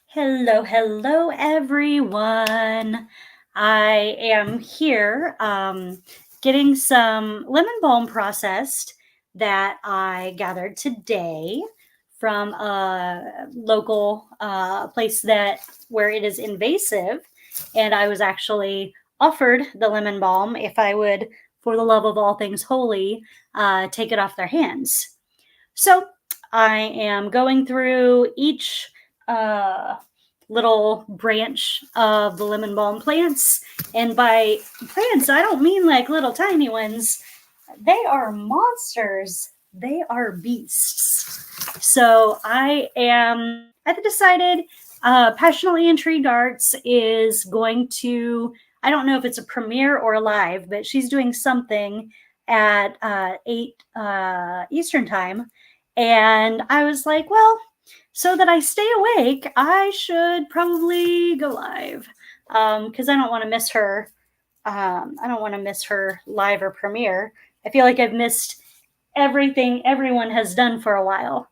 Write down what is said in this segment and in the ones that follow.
Hello, hello, everyone. I am here getting some lemon balm processed that I gathered today from a local place that where it is invasive, and I was actually offered the lemon balm if I would, for the love of all things holy, take it off their hands. So I am going through each uh, little branch of the lemon balm plants. And by plants, I don't mean like little tiny ones. They are monsters. They are beasts. So I've decided Passionately Intrigued Arts is going to, I don't know if it's a premiere or a live, but she's doing something at 8 Eastern time. And I was like, well, so that I stay awake, I should probably go live because I don't want to miss her. I don't want to miss her live or premiere. I feel like I've missed everything everyone has done for a while.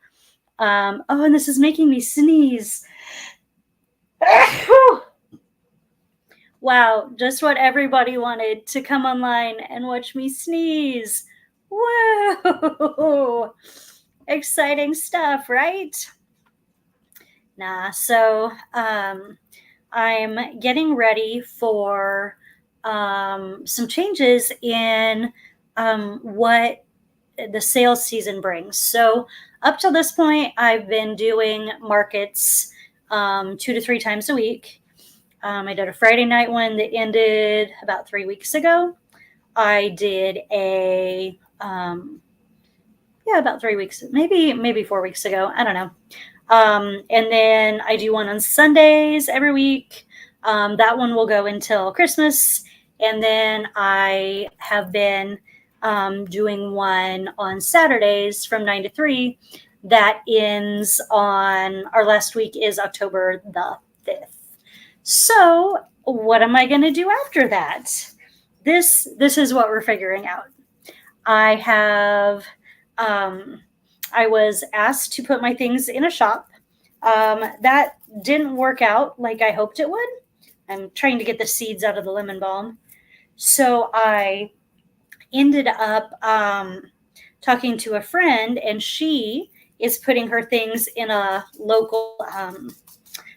Oh, and this is making me sneeze. Wow, just what everybody wanted, to come online and watch me sneeze. Whoa! Exciting stuff, right? So I'm getting ready for some changes in what the sales season brings. So up till this point, I've been doing markets 2 to 3 times a week. I did a Friday night one that ended about 3 weeks ago. I did about 3 weeks, maybe 4 weeks ago. I don't know. And then I do one on Sundays every week. That one will go until Christmas. And then I have been doing one on Saturdays from 9 to 3. That ends on, our last week is October the 5th. So, what am I going to do after that? This is what we're figuring out. I have I was asked to put my things in a shop. That didn't work out like I hoped it would. I'm trying to get the seeds out of the lemon balm. So I ended up talking to a friend, and she is putting her things in a local,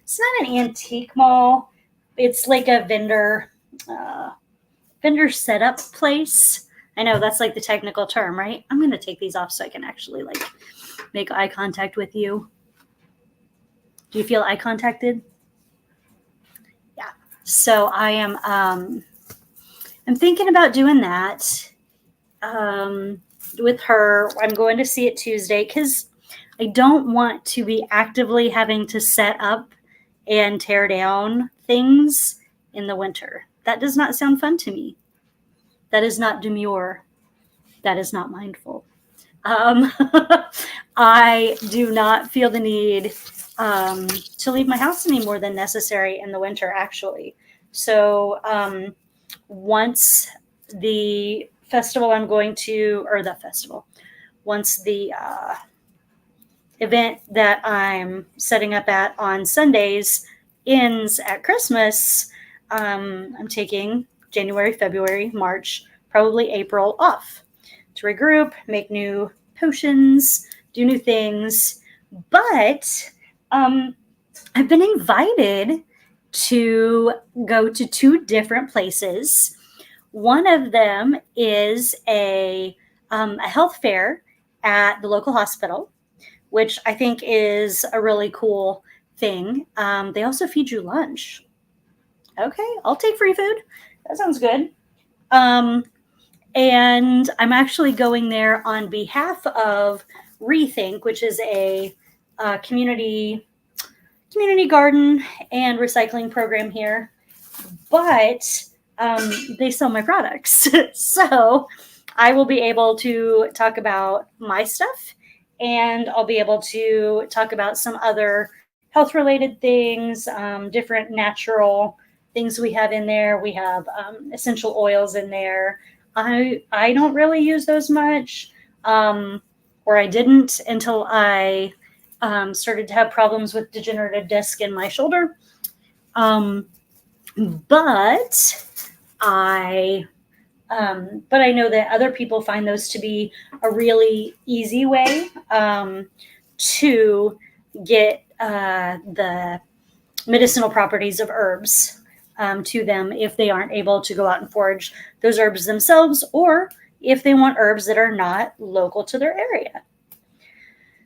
it's not an antique mall, it's like a vendor setup place. I know that's like the technical term, right? I'm going to take these off so I can actually like make eye contact with you. Do you feel eye contacted? Yeah. So I'm thinking about doing that with her. I'm going to see it Tuesday because I don't want to be actively having to set up and tear down things in the winter. That does not sound fun to me. That is not demure. That is not mindful. Um, I do not feel the need to leave my house any more than necessary in the winter, actually. So once the festival I'm going to, or the festival, once the event that I'm setting up at on Sundays ends at Christmas, I'm taking January, February, March, probably April off to regroup, make new potions, do new things. But I've been invited to go to 2 different places. One of them is a health fair at the local hospital, which I think is a really cool thing. They also feed you lunch. Okay, I'll take free food. That sounds good. Um, and I'm actually going there on behalf of Rethink, which is a community garden and recycling program here. But they sell my products, so I will be able to talk about my stuff, and I'll be able to talk about some other health related things, different natural things we have in there. We have essential oils in there. I don't really use those much, or I didn't until I Started to have problems with degenerative disc in my shoulder. But I but I know that other people find those to be a really easy way to get the medicinal properties of herbs to them if they aren't able to go out and forage those herbs themselves, or if they want herbs that are not local to their area.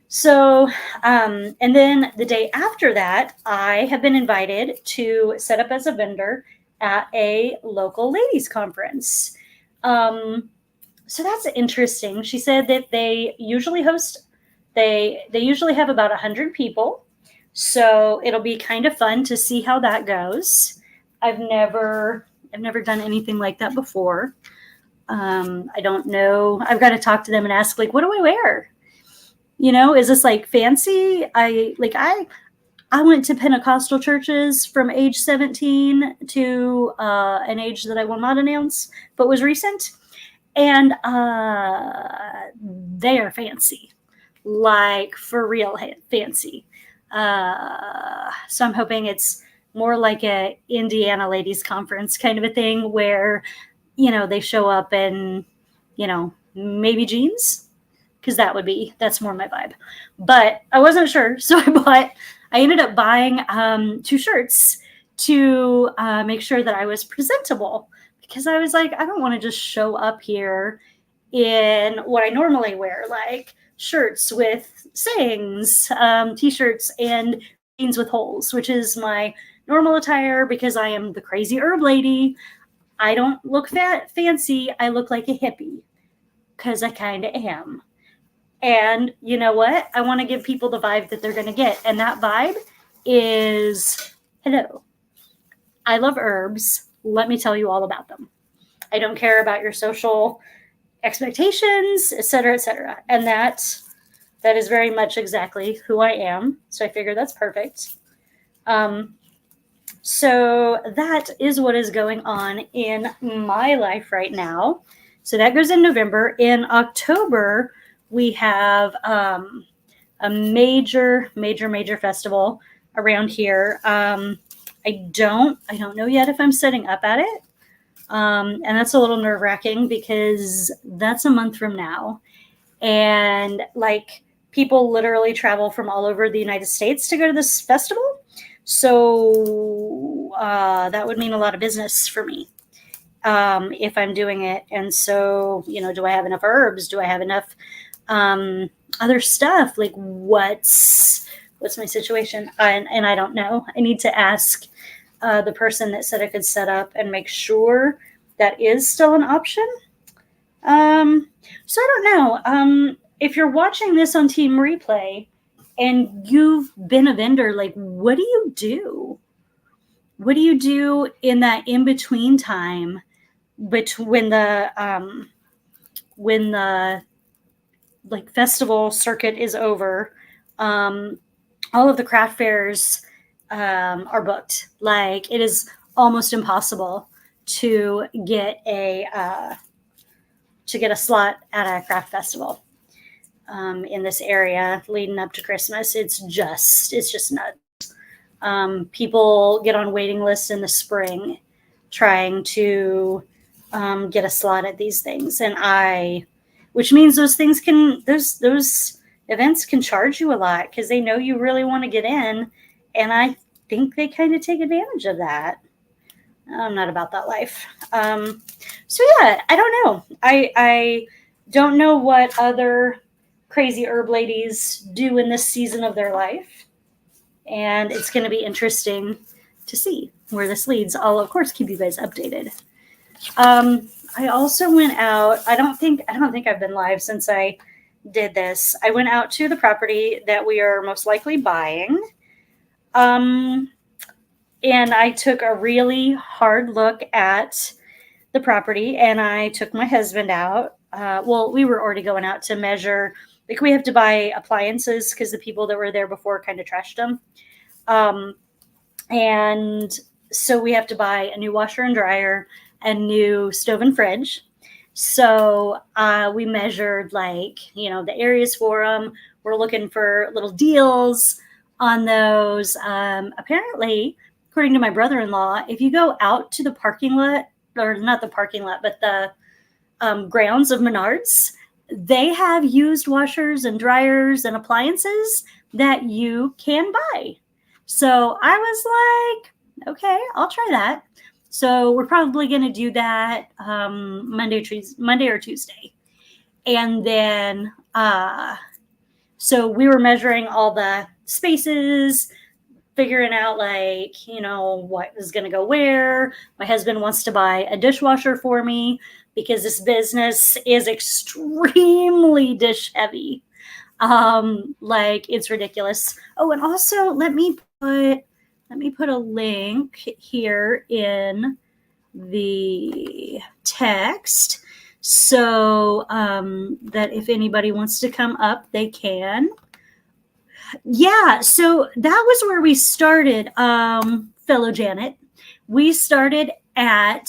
So, and then the day after that, I have been invited to set up as a vendor at a local ladies conference. So that's interesting. She said that they usually usually have about 100 people. So it'll be kind of fun to see how that goes. I've never done anything like that before. I don't know. I've got to talk to them and ask, like, what do I wear? Is this like fancy? I went to Pentecostal churches from age 17 to an age that I will not announce, but was recent. And they are fancy, like for real fancy. So I'm hoping it's more like a Indiana ladies conference kind of a thing where, they show up in, maybe jeans, because that's more my vibe. But I wasn't sure, so I ended up buying 2 shirts to make sure that I was presentable, because I was like, I don't want to just show up here in what I normally wear, like shirts with sayings, t-shirts, and jeans with holes, which is my normal attire because I am the crazy herb lady. I don't look fancy. I look like a hippie because I kind of am. And you know what? I want to give people the vibe that they're going to get. And that vibe is, hello, I love herbs. Let me tell you all about them. I don't care about your social expectations, et cetera, et cetera. And that is very much exactly who I am. So I figure that's perfect. So that is what is going on in my life right now. So that goes in November. In October, we have a major festival around here. I don't know yet if I'm setting up at it. And that's a little nerve-wracking because that's a month from now. And like, people literally travel from all over the United States to go to this festival. So that would mean a lot of business for me if I'm doing it. And so, do I have enough herbs? Do I have enough other stuff? Like, what's my situation? And I don't know. I need to ask the person that said I could set up and make sure that is still an option. So I don't know. If you're watching this on Team Replay and you've been a vendor, like, what do you do? What do you do in that in-between time when the like festival circuit is over? All of the craft fairs are booked. Like, it is almost impossible to get a slot at a craft festival in this area leading up to Christmas. It's just nuts. People get on waiting lists in the spring trying to get a slot at these things, which means those events can charge you a lot because they know you really want to get in, and I think they kind of take advantage of that. I'm not about that life. So yeah, I don't know. I don't know what other crazy herb ladies do in this season of their life. And it's going to be interesting to see where this leads. I'll, of course, keep you guys updated. I also went out. I don't think I've been live since I did this. I went out to the property that we are most likely buying. And I took a really hard look at the property, and I took my husband out. Well, we were already going out to measure. Like, we have to buy appliances because the people that were there before kind of trashed them. And so we have to buy a new washer and dryer and new stove and fridge. So we measured, like, the areas for them. we're looking for little deals on those. Apparently, according to my brother-in-law, if you go out to the parking lot, or not the parking lot, but the grounds of Menards, they have used washers and dryers and appliances that you can buy. So I was like, okay, I'll try that. So we're probably going to do that Monday or Tuesday. And then, so we were measuring all the spaces, figuring out like, what is going to go where. My husband wants to buy a dishwasher for me because this business is extremely dish heavy. Like it's ridiculous. Oh, and also let me put a link here in the text so that if anybody wants to come up, they can. Yeah, so that was where we started, fellow Janet. We started at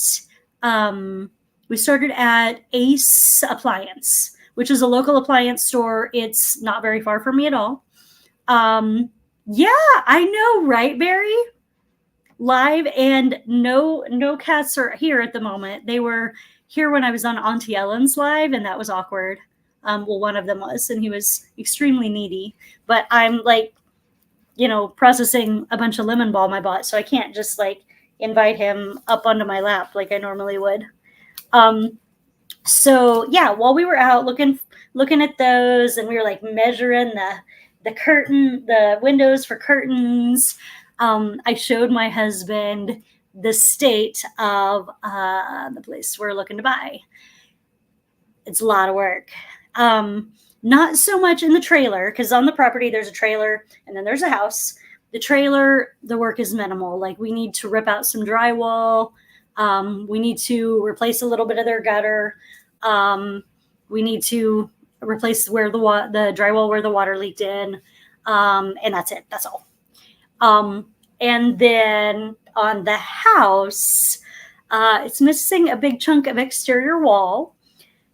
Ace Appliance, which is a local appliance store. It's not very far from me at all. Yeah, I know, right, Barry? Live, and no cats are here at the moment. They were here when I was on Auntie Ellen's live, and that was awkward. Well, one of them was, and he was extremely needy. But I'm like, processing a bunch of lemon balm I bought, so I can't just like invite him up onto my lap like I normally would. So yeah, while we were out looking at those, and we were like measuring the windows for curtains, I showed my husband the state of the place we're looking to buy. It's a lot of work. Not so much in the trailer, because on the property there's a trailer and then there's a house. The trailer, the work is minimal. Like we need to rip out some drywall. We need to replace a little bit of their gutter. We need to replace where the drywall where the water leaked in. And that's it. That's all. And then on the house, it's missing a big chunk of exterior wall.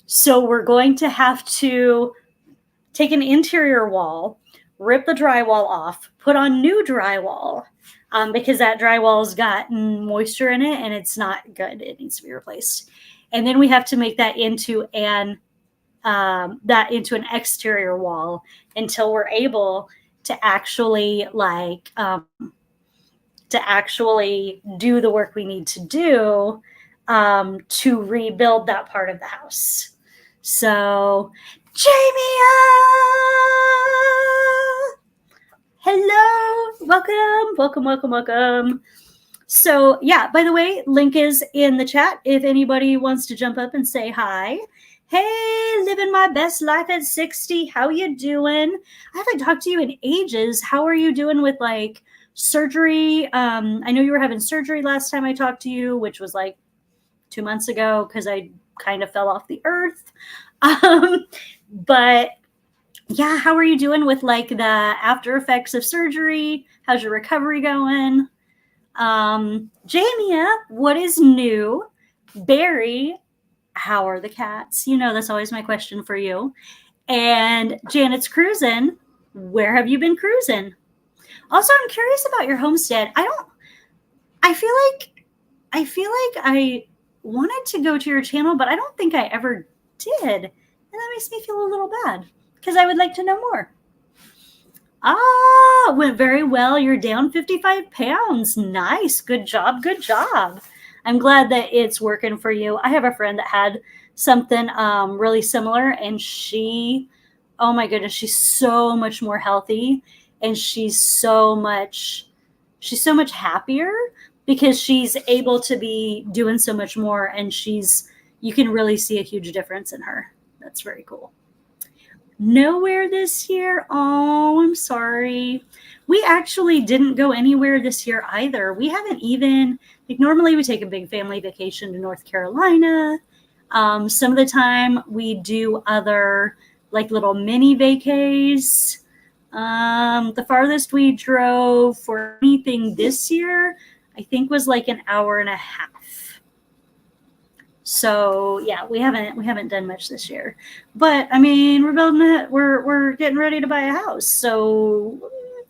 So we're going to have to take an interior wall, rip the drywall off, put on new drywall, because that drywall's gotten moisture in it and it's not good. It needs to be replaced. And then we have to make that into an exterior wall until we're able to actually do the work we need to do to rebuild that part of the house. So, Jamie, hello, welcome. So yeah, by the way, link is in the chat if anybody wants to jump up and say hi. Hey, living my best life at 60. How you doing? I haven't talked to you in ages. How are you doing with like surgery? I know you were having surgery last time I talked to you, which was like 2 months ago because I kind of fell off the earth. But yeah, how are you doing with like the after effects of surgery? How's your recovery going? Jamia, what is new? Barry, how are the cats? That's always my question for you. And Janet's cruising. Where have you been cruising? Also, I'm curious about your homestead. I feel like I wanted to go to your channel, but I don't think I ever did. And that makes me feel a little bad because I would like to know more. Went very well. You're down 55 pounds. Nice. Good job. I'm glad that it's working for you. I have a friend that had something really similar, and oh my goodness, she's so much more healthy, and she's so much happier because she's able to be doing so much more, and you can really see a huge difference in her. That's very cool. Nowhere this year. Oh, I'm sorry. We actually didn't go anywhere this year either. We haven't even, normally we take a big family vacation to North Carolina. Some of the time we do other like little mini vacays. The farthest we drove for anything this year, I think was like an hour and a half. So yeah, we haven't done much this year, but I mean we're building it. We're getting ready to buy a house, so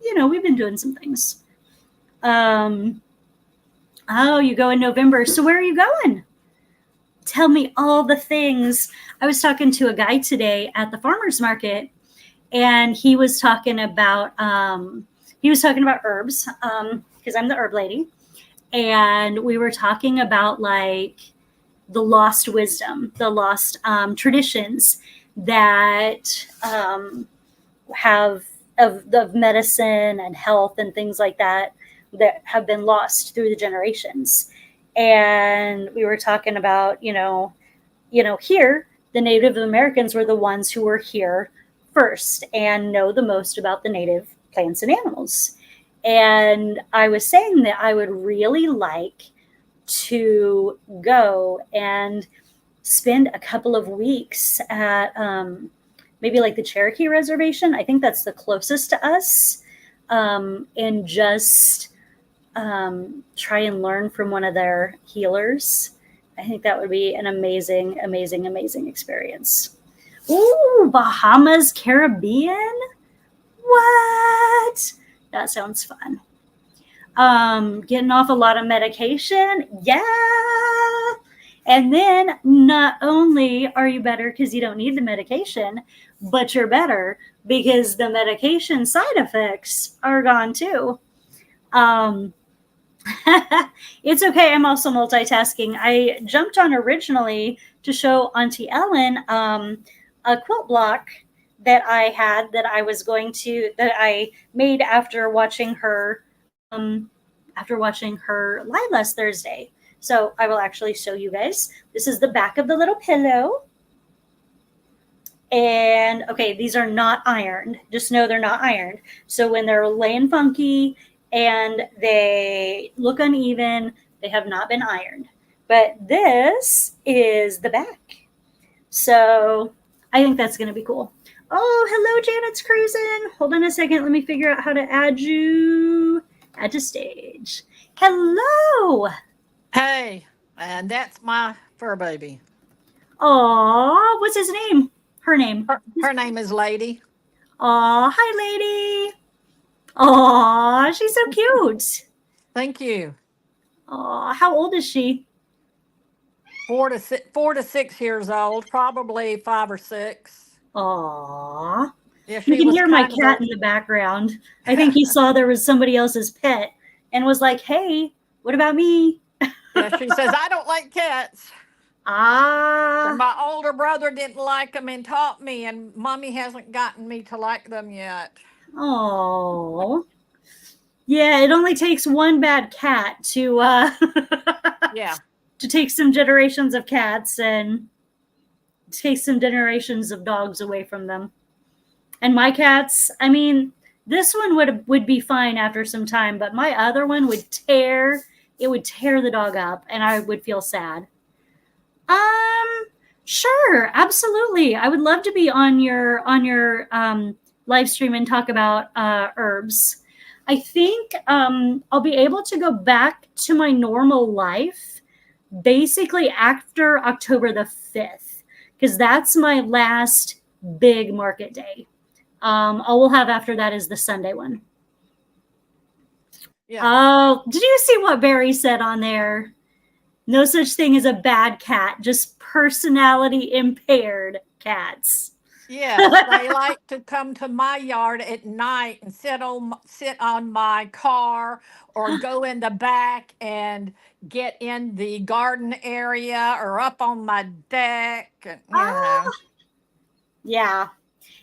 we've been doing some things. Um, oh, you go in November. So where are you going? Tell me all the things. I was talking to a guy today at the farmers market, and he was talking about herbs because I'm the herb lady, and we were talking about like the lost wisdom, the lost traditions that have of medicine and health and things like that have been lost through the generations. And we were talking about, here the Native Americans were the ones who were here first and know the most about the native plants and animals. And I was saying that I would really like to go and spend a couple of weeks at maybe like the Cherokee Reservation. I think that's the closest to us, and just try and learn from one of their healers. I think that would be an amazing, amazing, amazing experience. Ooh, Bahamas, Caribbean? What? That sounds fun. Getting off a lot of medication. Yeah. And then not only are you better because you don't need the medication, but you're better because the medication side effects are gone too. Um, it's okay. I'm also multitasking. I jumped on originally to show Auntie Ellen a quilt block that I had that I made after watching her live last Thursday. So I will actually show you guys. This is the back of the little pillow. And okay, these are not ironed. Just know they're not ironed. So when they're laying funky and they look uneven, they have not been ironed. But this is the back. So I think that's going to be cool. Oh, hello, Janet's cruising. Hold on a second. Let me figure out how to add you. Add to stage. Hello. Hey, and that's my fur baby. Aw, what's his name? Her name. Her name is Lady. Aw, hi, lady. Aw, she's so cute. Thank you. Aw, how old is she? 4 to 6 years old, probably 5 or 6. Aw. Yeah, You she can was hear my kind of cat in the background. I think he saw there was somebody else's pet and was like, hey, what about me? yeah. She says I don't like cats. And Ah, my older brother didn't like them and taught me, and mommy hasn't gotten me to like them yet. oh. Yeah, it only takes one bad cat Yeah, to take some generations of cats and take some generations of dogs away from them. And my cats, I mean, this one would be fine after some time, but my other one would tear the dog up and I would feel sad. Um, sure, absolutely. I would love to be on your live stream and talk about herbs. I think I'll be able to go back to my normal life basically after October the 5th, because that's my last big market day. All we'll have after that is the Sunday one. yeah, Oh, did you see what Barry said on there? No such thing as a bad cat, just personality impaired cats. yes. They like to come to my yard at night and sit on my car, or go in the back and get in the garden area or up on my deck. And, Ah, yeah.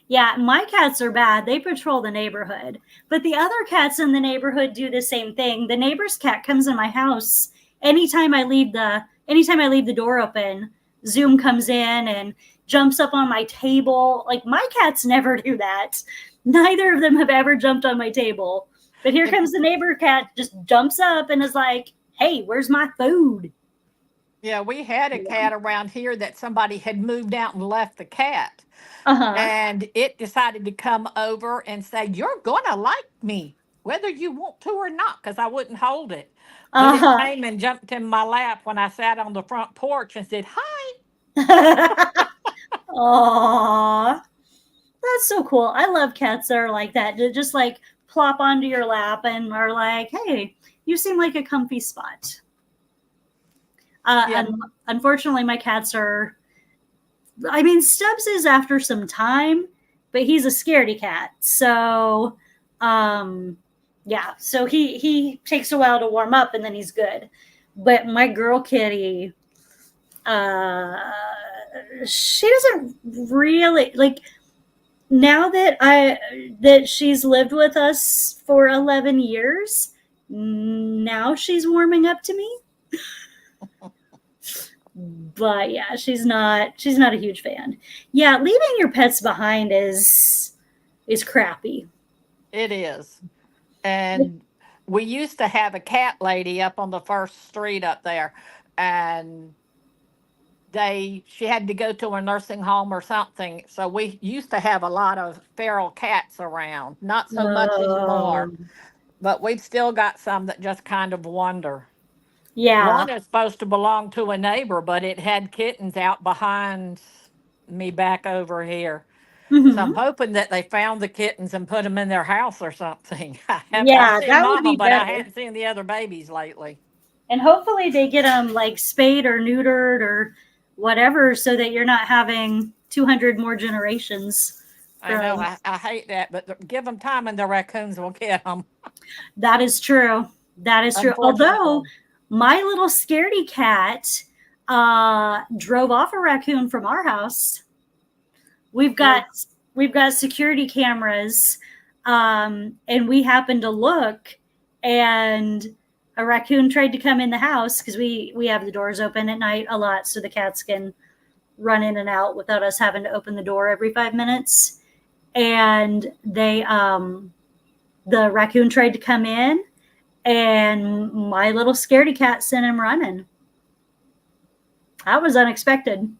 Yeah, my cats are bad. They patrol the neighborhood. But the other cats in the neighborhood do the same thing. The neighbor's cat comes in my house anytime I leave the door open. Zoom comes in and jumps up on my table. Like my cats never do that. Neither of them have ever jumped on my table. But here If comes the neighbor cat, just jumps up and is like, "Hey, where's my food?" Yeah, we had a Yeah. cat around here that somebody had moved out and left the cat. Uh-huh. And it decided to come over and say, "You're going to like me." whether you want to or not, because I wouldn't hold it. But it Uh-huh. came and jumped in my lap when I sat on the front porch and said, "Hi." Aw, that's so cool. I love cats that are like that. To just like plop onto your lap and are like, "Hey, you seem like a comfy spot." Yeah, And unfortunately, my cats are. I mean, Stubbs is after some time, but he's a scaredy cat. So, um, yeah. So he takes a while to warm up, and then he's good. But my girl kitty, uh, she doesn't really like now that she's lived with us for 11 years. Now she's warming up to me, but yeah, she's not a huge fan. Yeah, leaving your pets behind is crappy. it is. And we used to have a cat lady up on the first street up there, and she had to go to a nursing home or something. So we used to have a lot of feral cats around. Not so much anymore, Um, but we've still got some that just kind of wander. yeah. One is supposed to belong to a neighbor, but it had kittens out behind me back over here. So I'm Hmm. hoping that they found the kittens and put them in their house or something. I've Yeah, seen that would mama, be but I better. hadn't seen the other babies lately. And hopefully they get them like spayed or neutered or whatever, so that you're not having 200 more generations I know, from. I hate that, but give them time and the raccoons will get them, That is true. That is true. Although unfortunately. my little scaredy cat drove off a raccoon from our house. We've got You're, we've got security cameras, and we happened to look, and a raccoon tried to come in the house because we have the doors open at night a lot, so the cats can run in and out without us having to open the door every 5 minutes. And the raccoon tried to come in, and my little scaredy cat sent him running. That was unexpected.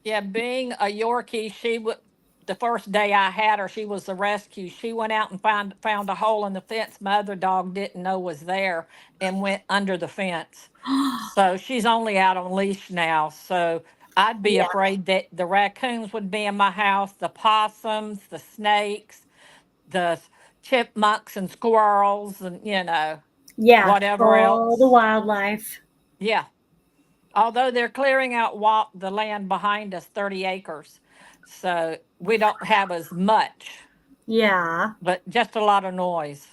yeah, being a Yorkie, the first day I had her, she was the rescue. She went out and found a hole in the fence my other dog didn't know was there and went under the fence. So she's only out on leash now. So I'd be Yeah, afraid that the raccoons would be in my house, the possums, the snakes, the chipmunks and squirrels, and yeah, whatever all the else. wildlife. Yeah. Although they're clearing out the land behind us, 30 acres. So we don't have as much, Yeah. but just a lot of noise.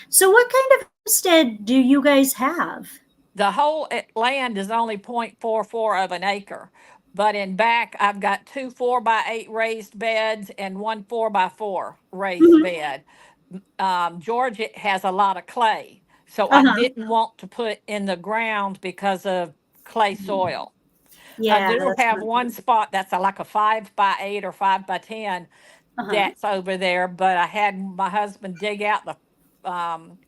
So, what kind of homestead do you guys have? The whole land is only 0.44 of an acre. But in back, I've got two 4x8 raised beds and one 4x4 raised Mhm. bed. Georgia has a lot of clay. So Uh I huh. didn't want to put in the ground because of clay soil. I Yeah, do that's have not one good. spot that's like a 5x8 or 5x10 Uh huh. that's over there, but I had my husband dig out the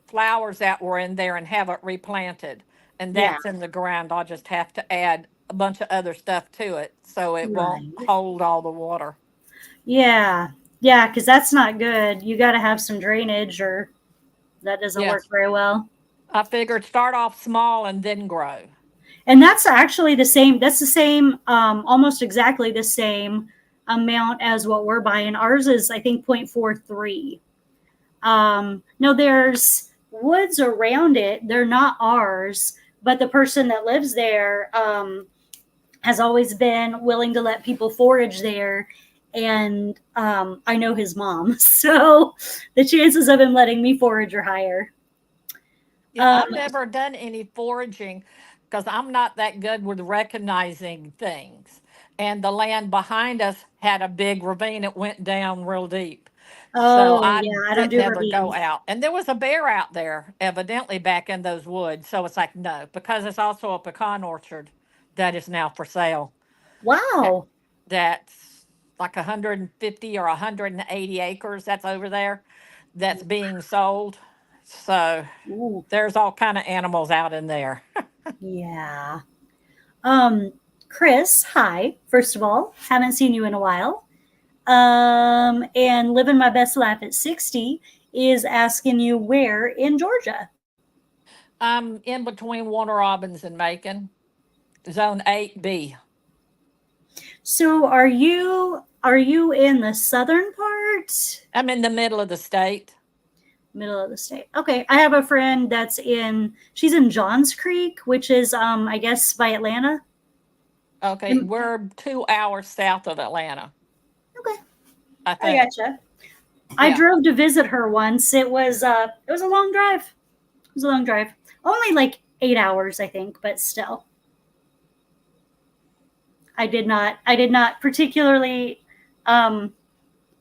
flowers that were in there and have it replanted. And Yeah. that's in the ground. I'll just have to add a bunch of other stuff to it so it won't Right. hold all the water. Yeah. Yeah, because that's not good. You got to have some drainage, or that doesn't work Yes. very well. I figured start off small and then grow. And that's actually the same. That's the same, almost exactly the same amount as what we're buying. Ours is, I think, 0.43. No, there's woods around it. They're not ours, but the person that lives there has always been willing to let people forage there. And I know his mom. So the chances of him letting me forage are higher. Yeah, Um, I've never done any foraging because I'm not that good with recognizing things. And the land behind us had a big ravine. It went down real deep. So oh, I yeah, I don't didn't do ever go ravines. out. And there was a bear out there, evidently back in those woods. So it's like, no, because it's also a pecan orchard that is now for sale. That, Wow. that's like 150 or 180 acres that's over there that's being sold. So Ooh, there's all kind of animals out in there. yeah. Um, Chris, hi. First of all, haven't seen you in a while. And living my best life at 60. is asking you where in Georgia. I'm in between Warner Robins and Macon, Zone 8B. So are you in the southern part? I'm in the middle of the state. Middle of the state. Okay. I have a friend she's in Johns Creek, which is I guess by Atlanta. Okay, Okay. we're 2 hours south of Atlanta, I I think. gotcha. I Yeah. drove to visit her once. It was a long drive. It was a long drive. Only like 8 hours, I think, but still. I did not particularly um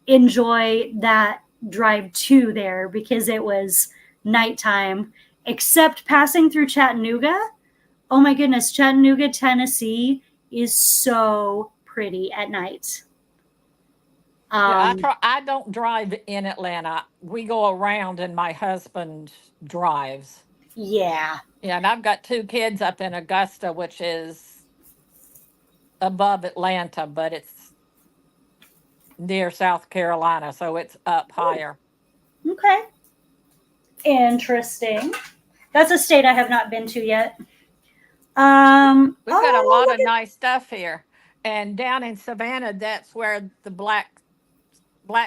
enjoy that drive to there because it was nighttime, except passing through Chattanooga. Oh my goodness, Chattanooga, Tennessee is so pretty at night. Yeah, Um, I don't drive in Atlanta. We go around and my husband drives. yeah. Yeah, and I've got two kids up in Augusta, which is above Atlanta, but it's near South Carolina, so it's up Oh, higher. okay. Interesting. That's a state I have not been to yet. We've got a Oh, lot look of at. nice stuff here. And down in Savannah, that's where the Black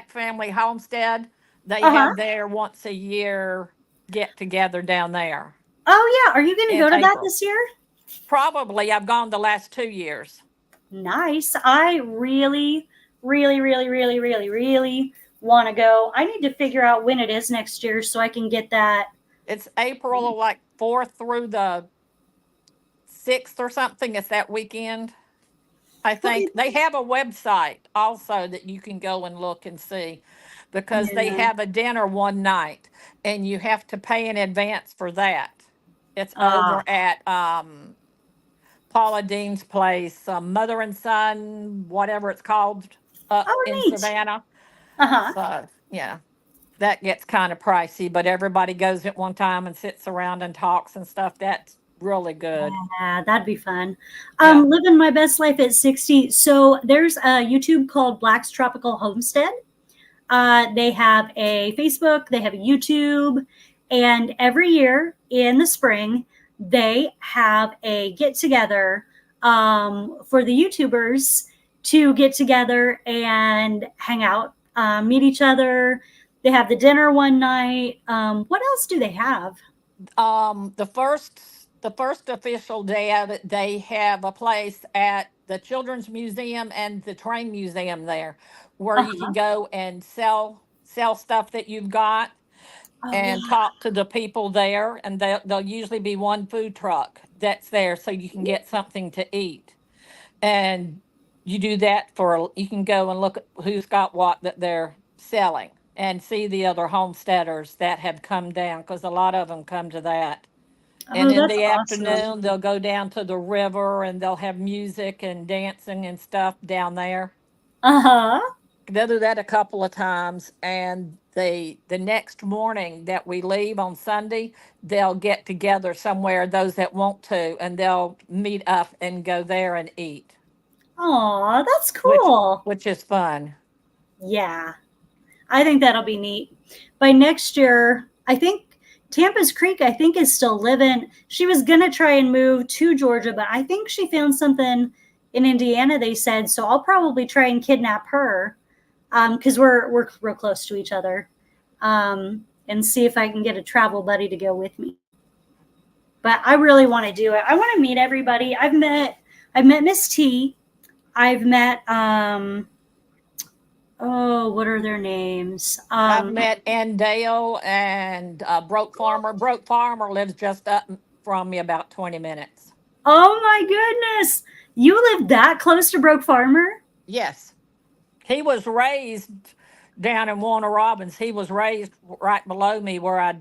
family homestead, they Uh huh. have their once a year get together down there Oh yeah. Are you going to in go to that April. this year? Probably I've gone the last 2 years. Nice. I really, really, really, really, really, really want to go. I need to figure out when it is next year so I can get that. It's April like 4th through the 6th or something. It's that weekend. I Okay. think they have a website also that you can go and look and see because they Yeah. have a dinner one night and you have to pay in advance for that. It's Ah. over at Paula Dean's place, Mother and Son, whatever it's called, up Oh, in neat. Savannah. Uh huh. So, yeah, that gets kind of pricey, but everybody goes at one time and sits around and talks and stuff. That's really good. Yeah, that'd be fun. Yeah. Living my best life at 60. So there's a YouTube called Black's Tropical Homestead. They have a Facebook, they have a YouTube, and every year in the spring, they have a get together for the YouTubers to get together and hang out, meet each other. They have the dinner one night. What else do they have? The first official day of it, they have a place at the Children's Museum and the Train Museum there where Uh you can huh. go and sell stuff that you've got Oh yeah. and talk to the people there, and they'll usually be one food truck that's there so you can get something to eat. And you do that you can go and look at who's got what that they're selling and see the other homesteaders that have come down because a lot of them come to that. And Oh, in that's the awesome. afternoon, they'll go down to the river and they'll have music and dancing and stuff down there. Uh huh. They'll do that a couple of times. And the next morning that we leave on Sunday, they'll get together somewhere, those that want to, and they'll meet up and go there and eat, Aw, that's which cool. which is fun. Yeah. I think that'll be neat. By next year, I think Tampa's Creek, I think, is still living. She was gonna try and move to Georgia, but I think she found something in Indiana. They said so. I'll probably try and kidnap her because we're real close to each other, and see if I can get a travel buddy to go with me. But I really want to do it. I want to meet everybody. I've met Miss T. I've met oh, what are their names? I've met Ann Dale and Broke Farmer. Broke Farmer lives just up from me about 20 minutes. Oh my goodness. You live that close to Broke Farmer? Yes. He was raised down in Warner Robins. He was raised right below me where I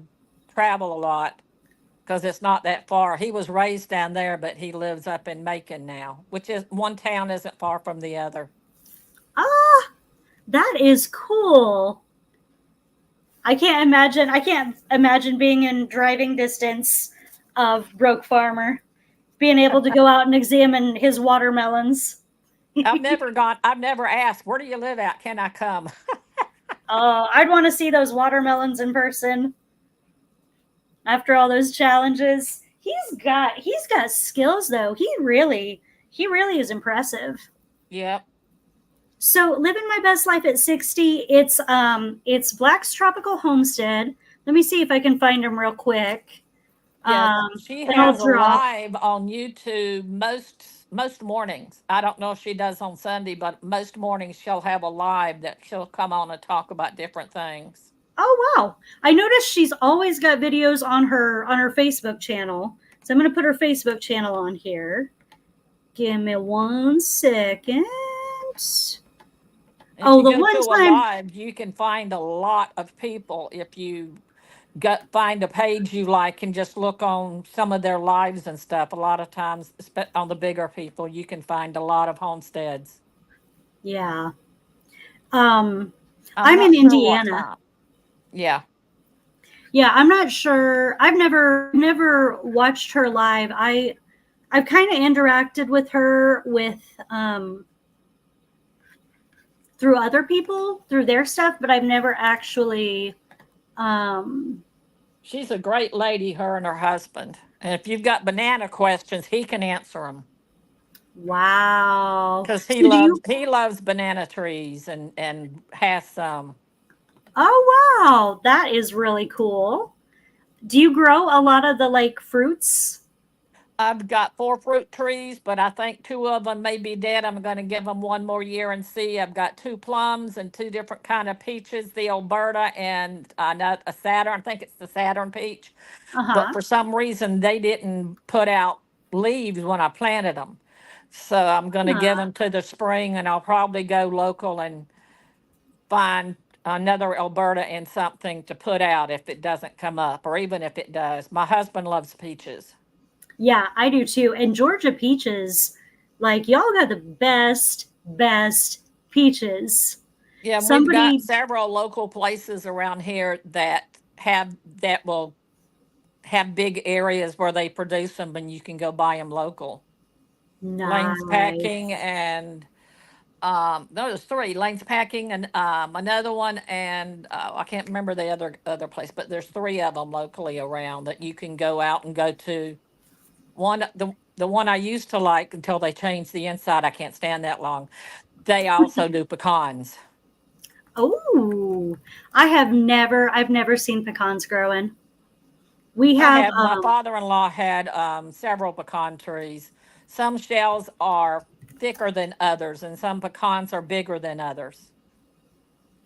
travel a lot because it's not that far. He was raised down there, but he lives up in Macon now, which is one town isn't far from the other. Ah, that is cool. I can't imagine being in driving distance of Broke Farmer, being able to go out and examine his watermelons. I've never asked, where do you live at? Can I come? I'd want to see those watermelons in person after all those challenges. He's got skills though. He really is impressive. Yep. So living my best life at 60, it's Black's Tropical Homestead. Let me see if I can find him real quick. Yeah, she And I'll has a drop. live on YouTube most mornings. I don't know if she does on Sunday, but most mornings she'll have a live that she'll come on and talk about different things. Oh wow. I noticed she's always got videos on her Facebook channel. So I'm gonna put her Facebook channel on here. Give me 1 second. If Oh, you the go one to a time. live, you can find a lot of people if you find a page you like and just look on some of their lives and stuff. A lot of times, on the bigger people, you can find a lot of homesteads. Yeah. Um I'm I'm not in sure what Indiana. time. Yeah. Yeah, I'm not sure. I've never watched her live. I've kind of interacted with her um through other people, through their stuff, but I've never actually um She's a great lady, her and her husband. And if you've got banana questions, he can answer them wow. because So do you he loves banana trees and has some. Oh wow, that is really cool. Do you grow a lot of the like fruits? I've got 4 fruit trees, but I think 2 of them may be dead. I'm going to give them one more year and see. I've got 2 plums and 2 different kind of peaches, the Alberta and not a Saturn. I think it's the Saturn peach. But Uh-huh. for some reason, they didn't put out leaves when I planted them. So I'm going to give Huh. them to the spring, and I'll probably go local and find another Alberta and something to put out if it doesn't come up, or even if it does. My husband loves peaches. Yeah, I do too. And Georgia peaches, like y'all got the best peaches. Yeah, and we've got Somebody several local places around here that will have big areas where they produce them, and you can go buy them local. Lane's Packing nice. and no, there's 3. Lane's Packing and another one, and I can't remember the other place, but there's 3 of them locally around that you can go out and go to. The one I used to like until they changed the inside. I can't stand that long. They also do pecans. Oh, I've never seen pecans growing. We I have have My father-in-law had several pecan trees. Some shells are thicker than others, and some pecans are bigger than others.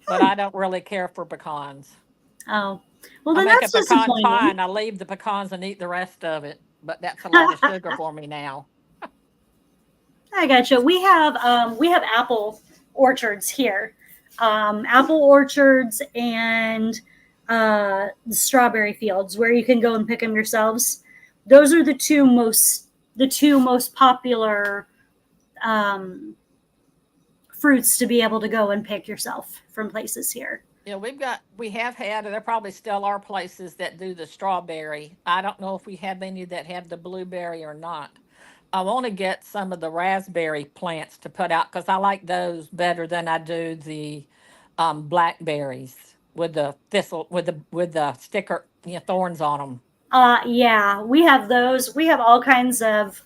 But I don't really care for pecans. oh. Well I then make a that's pecan pie disappointing. and I leave the pecans and eat the rest of it. But that's a lot of sugar for me now. I gotcha. We have apple orchards here, apple orchards and strawberry fields where you can go and pick them yourselves. Those are the two most popular um, fruits to be able to go and pick yourself from places here. Yeah, we have had, and there probably still are places that do the strawberry. I don't know if we have any that have the blueberry or not. I want to get some of the raspberry plants to put out because I like those better than I do the blackberries with the thistle with the sticker, thorns on them. Yeah, we have those. We have all kinds of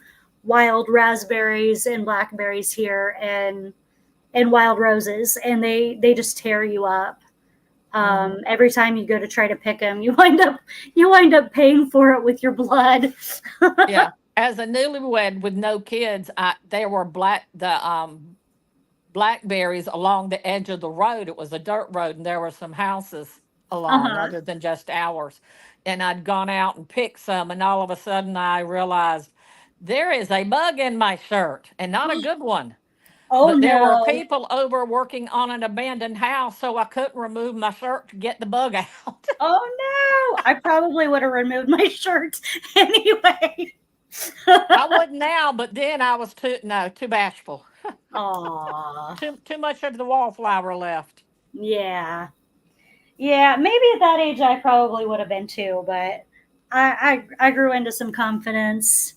wild raspberries and blackberries here, and wild roses, and they just tear you up. Hmm. Every time you go to try to pick them, you wind up paying for it with your blood. Yeah, as a newlywed with no kids, there were blackberries along the edge of the road. It was a dirt road, and there were some houses Uh along, huh. other than just ours. And I'd gone out and picked some, and all of a sudden I realized there is a bug in my shirt, and not a good one. Oh But there were no. people over working on an abandoned house, so I couldn't remove my shirt to get the bug out. Oh no. I probably would have removed my shirt anyway. I wouldn't now, but then I was too bashful. Aw. Too much of the wallflower left. Yeah. Yeah. Maybe at that age I probably would have been too, but I grew into some confidence.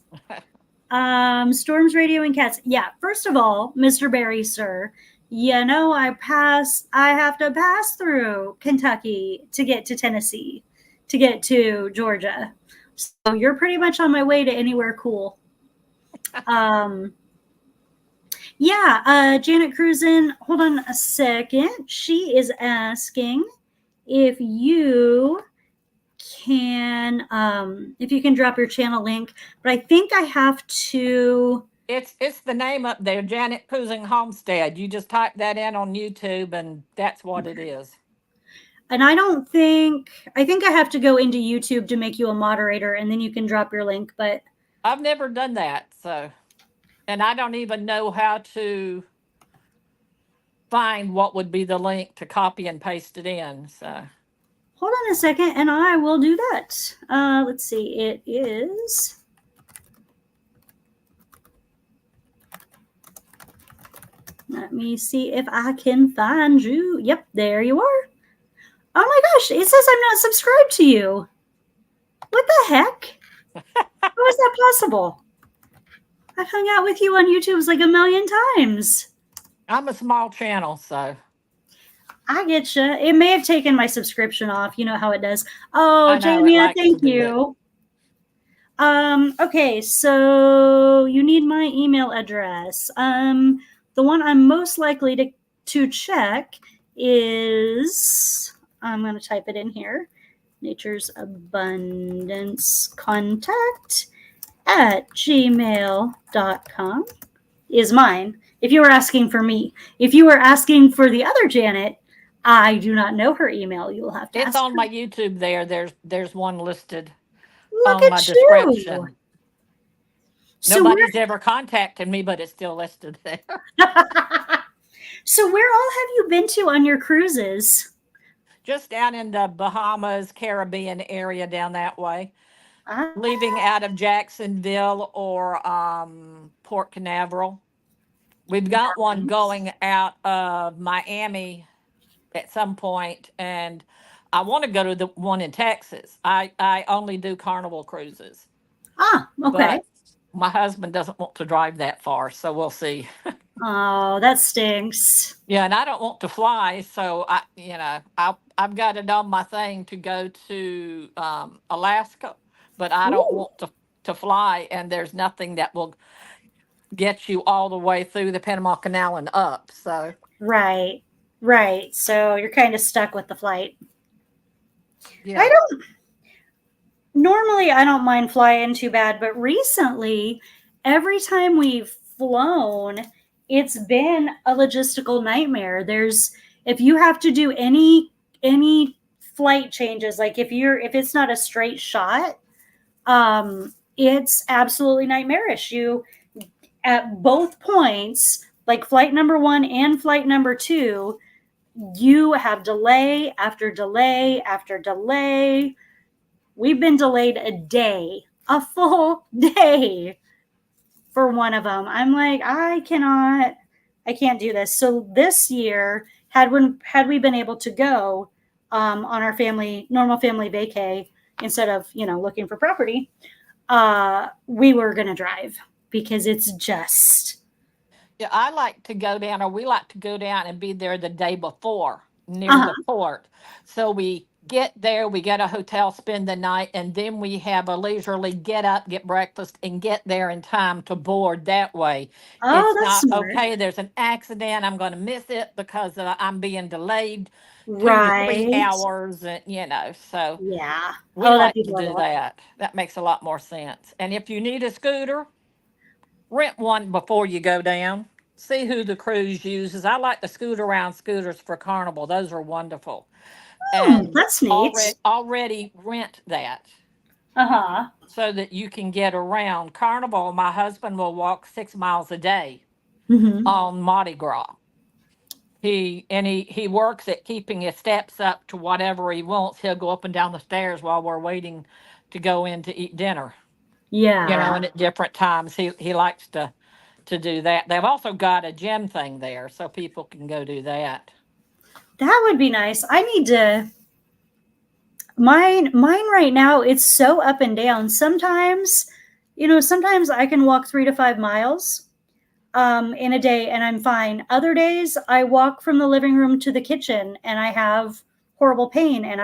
Storms, radio, and cats. Yeah. First of all, Mr. Barry, sir, I have to pass through Kentucky to get to Tennessee, to get to Georgia. So you're pretty much on my way to anywhere cool. Um, yeah, Janet Cruzen, hold on a second. She is asking if you if you can drop your channel link, but I think I have to. It's the name up there, Janet Cruising Homestead. You just type that in on YouTube, and that's what it is. And I think I have to go into YouTube to make you a moderator, and then you can drop your link. But I've never done that, so and I don't even know how to find what would be the link to copy and paste it in. So hold on a second, and I will do that. Let's see. It is. Let me see if I can find you. Yep, there you are. Oh my gosh, it says I'm not subscribed to you. What the heck? How is that possible? I've hung out with you on YouTube like a million times. I'm a small channel, so I get you. It may have taken my subscription off. You know how it does. Oh, I know it Jamie, likes to thank do it. you. Okay, so you need my email address. The one I'm most likely to check is I'm going to type it in here. Nature's Abundance Contact at gmail.com is mine. If you were asking for me, if you were asking for the other Janet, I do not know her email. You will have to It's ask on her. my YouTube there. There's one listed Look on my at you. description. So where Nobody's ever contacted me, but it's still listed there. so where all have you been to on your cruises? Just down in the Bahamas, Caribbean area down that way. Ah, Leaving out of Jacksonville or Port Canaveral. We've got one nice. going out of Miami at some point, and I want to go to the one in Texas. I only do Carnival cruises, Okay. but my husband doesn't want to drive that far, so we'll see. Oh, that stinks. Yeah, and I don't want to fly, so I've got it on my thing to go to Alaska, but I don't Ooh. want to fly, and there's nothing that will get you all the way through the Panama Canal and up. So Right. Right. So you're kind of stuck with the flight. I yeah, don't normally I don't mind flying too bad, but recently every time we've flown, it's been a logistical nightmare. There's if you have to do any flight changes, like if it's not a straight shot, it's absolutely nightmarish. You at both points, like flight number 1 and flight number 2, you have delay after delay after delay. We've been delayed a day, a full day for one of them. I'm like, I can't do this. So this year, had we been able to go on our normal family vacay instead of looking for property, we were gonna drive because it's just yeah, I like to go down, or we like to go down and be there the day before near uh the port. So we get there, we get a hotel, spend the night, and then we have a leisurely get up, get breakfast, and get there in time to board that way. oh, It's that's not smart. okay, there's an accident, I'm going to miss it because I'm being delayed 2 to 3 Right. hours, and so Yeah. we Oh, that'd like be to do horrible. that. That makes a lot more sense. And if you need a scooter, rent one before you go down. See who the cruise uses. I like the scoot around scooters for Carnival. Those are wonderful. And That's neat. already rent that Uh-huh. so that you can get around. Carnival, my husband will walk 6 miles a day Mm-hmm. on Mardi Gras. He works at keeping his steps up to whatever he wants. He'll go up and down the stairs while we're waiting to go in to eat dinner. Yeah. And at different times he likes to do that. They've also got a gym thing there, so people can go do that. That would be nice. I need to mine right now, it's so up and down. Sometimes I can walk 3 to 5 miles. in a day and I'm fine. Other days, I walk from the living room to the kitchen and I have horrible pain, and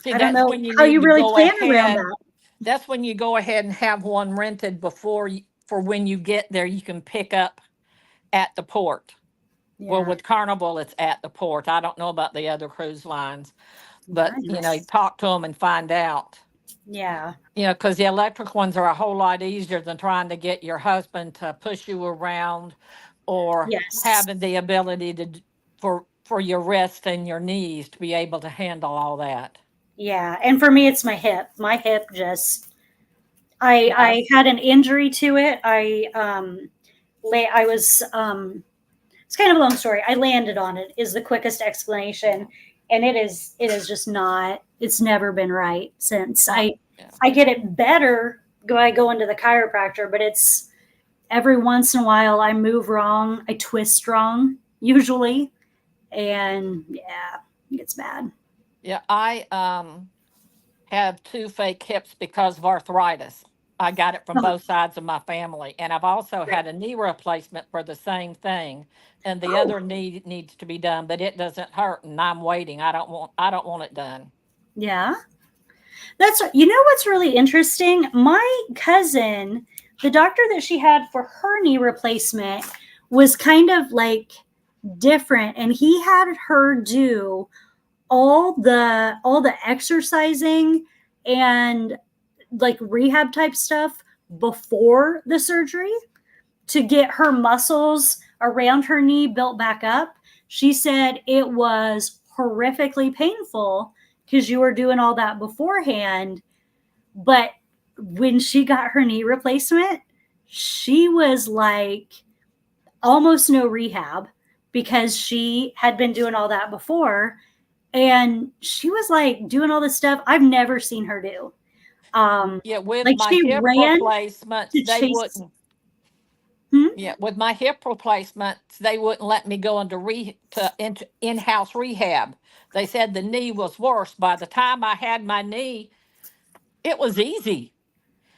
See, I don't that's know when you how need you to really go plan around ahead. that. That's when you go ahead and have one rented before you, for when you get there, you can pick up at the port. Well, Yeah, with Carnival, it's at the port. I don't know about the other cruise lines, but nice. talk to them and find out. Yeah. Because the electric ones are a whole lot easier than trying to get your husband to push you around or Yes. having the ability for your wrist and your knees to be able to handle all that. Yeah. And for me, it's my hip. My hip just, Yeah. I had an injury to it. I was, it's kind of a long story. I landed on it is the quickest explanation. And it is just not, it's never been right since. My, yeah. I get it better I go into the chiropractor, but it's every once in a while I move wrong. I twist wrong usually. And yeah, it's bad. Yeah, I have two fake hips because of arthritis. I got it from Oh, both sides of my family. And I've also had a knee replacement for the same thing. And the oh, other knee needs to be done, but it doesn't hurt and I'm waiting. I don't want it done. yeah. That's you know what's really interesting? My cousin, the doctor that she had for her knee replacement was kind of like different, and he had her do all the exercising and like rehab type stuff before the surgery to get her muscles around her knee built back up. She said it was horrifically painful because you were doing all that beforehand. But when she got her knee replacement, she was like almost no rehab because she had been doing all that before. And she was like doing all this stuff I've never seen her do. Yeah, with Like my she hip ran replacements, to they chase. wouldn't. Hmm? Yeah, with my hip replacements, they wouldn't let me go into in-house rehab. They said the knee was worse. By the time I had my knee, it was easy.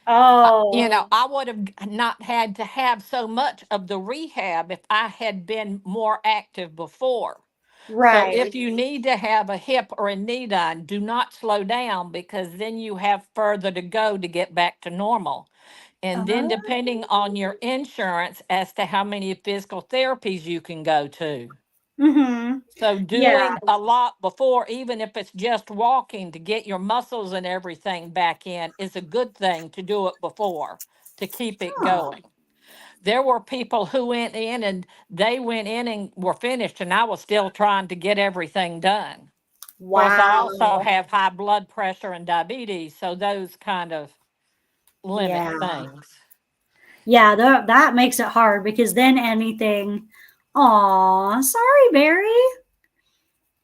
Oh, I would have not had to have so much of the rehab if I had been more active before. So right. if you need to have a hip or a knee done, do not slow down because then you have further to go to get back to normal. And then Oh, depending on your insurance as to how many physical therapies you can go to. mm-hmm. So Yeah. doing a lot before, even if it's just walking to get your muscles and everything back in, is a good thing to do it before to keep it Huh. going. There were people who went in and they went in and were finished, and I was still trying to get everything done. Of course, I also Wow. have high blood pressure and diabetes, so those kind of limit Yeah. things. Yeah, that makes it hard because then anything. Aw, sorry, Barry.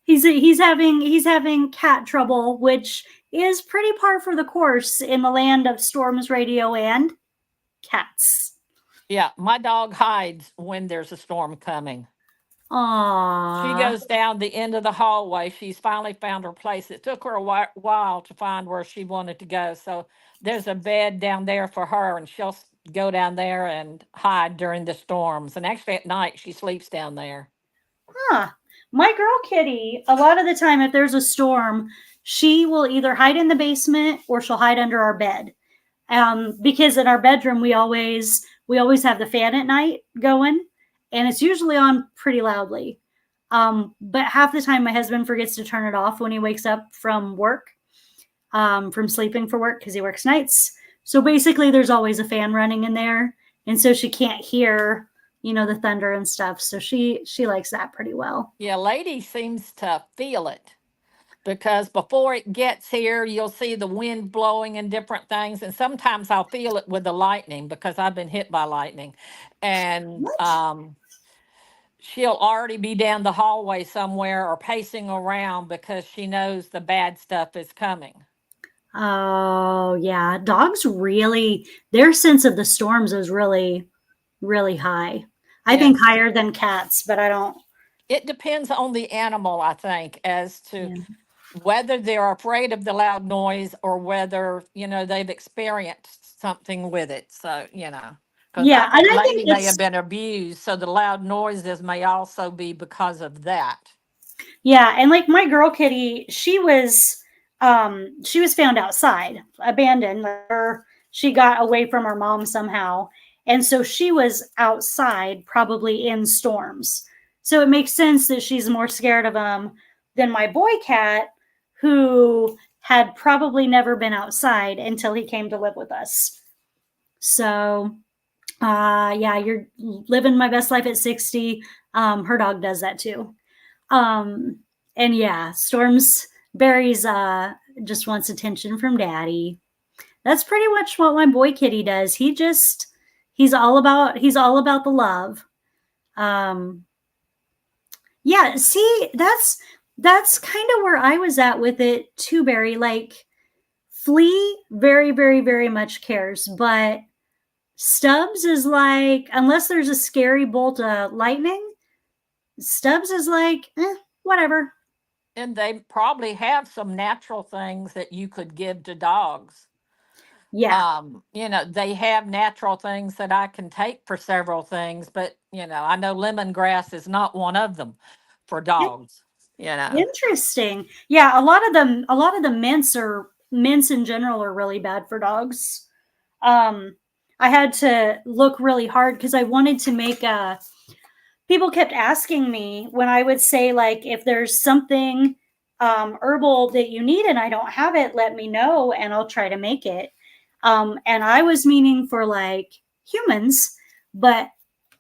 He's having cat trouble, which is pretty par for the course in the land of storms, radio, and cats. Yeah, my dog hides when there's a storm coming. She Aw, goes down the end of the hallway. She's finally found her place. It took her a while to find where she wanted to go. So there's a bed down there for her, and she'll go down there and hide during the storms. And actually, at night, she sleeps down there. huh. My girl Kitty, a lot of the time, if there's a storm, she will either hide in the basement or she'll hide under our bed. Because in our bedroom we always have the fan at night going, and it's usually on pretty loudly. But half the time my husband forgets to turn it off when he wakes up from work, from sleeping for work because he works nights. So basically, there's always a fan running in there, and so she can't hear, the thunder and stuff. So she likes that pretty well. Yeah, lady seems to feel it because before it gets here, you'll see the wind blowing and different things. And sometimes I'll feel it with the lightning because I've been hit by lightning. And What? she'll already be down the hallway somewhere or pacing around because she knows the bad stuff is coming. Oh yeah, dogs really their sense of the storms is really really high. I think Yes. higher than cats, but I don't. It depends on the animal, I think, as to Yeah. whether they're afraid of the loud noise or whether, they've experienced something with it. So. Because Yeah, that and I think lady may have it's been abused, so the loud noises may also be because of that. yeah, and like my girl kitty, she was found outside, abandoned. She got away from her mom somehow. And so she was outside, probably in storms. So it makes sense that she's more scared of them than my boy cat, who had probably never been outside until he came to live with us. So, yeah, you're living my best life at 60. Her dog does that too. Um, and yeah, Storms Barry's just wants attention from daddy. That's pretty much what my boy kitty does. He's all about the love. Um, yeah, see, that's kind of where I was at with it too, Barry. Like Flea very, very, very much cares, but Stubbs is like, unless there's a scary bolt of lightning, Stubbs is like, whatever. And they probably have some natural things that you could give to dogs. Yeah. They have natural things that I can take for several things, but I know lemongrass is not one of them for dogs, you know. Interesting. Yeah, a lot of the mints in general are really bad for dogs. Um, I had to look really hard because I wanted to make a. People kept asking me when I would say like if there's something herbal that you need and I don't have it, let me know and I'll try to make it. And I was meaning for like humans, but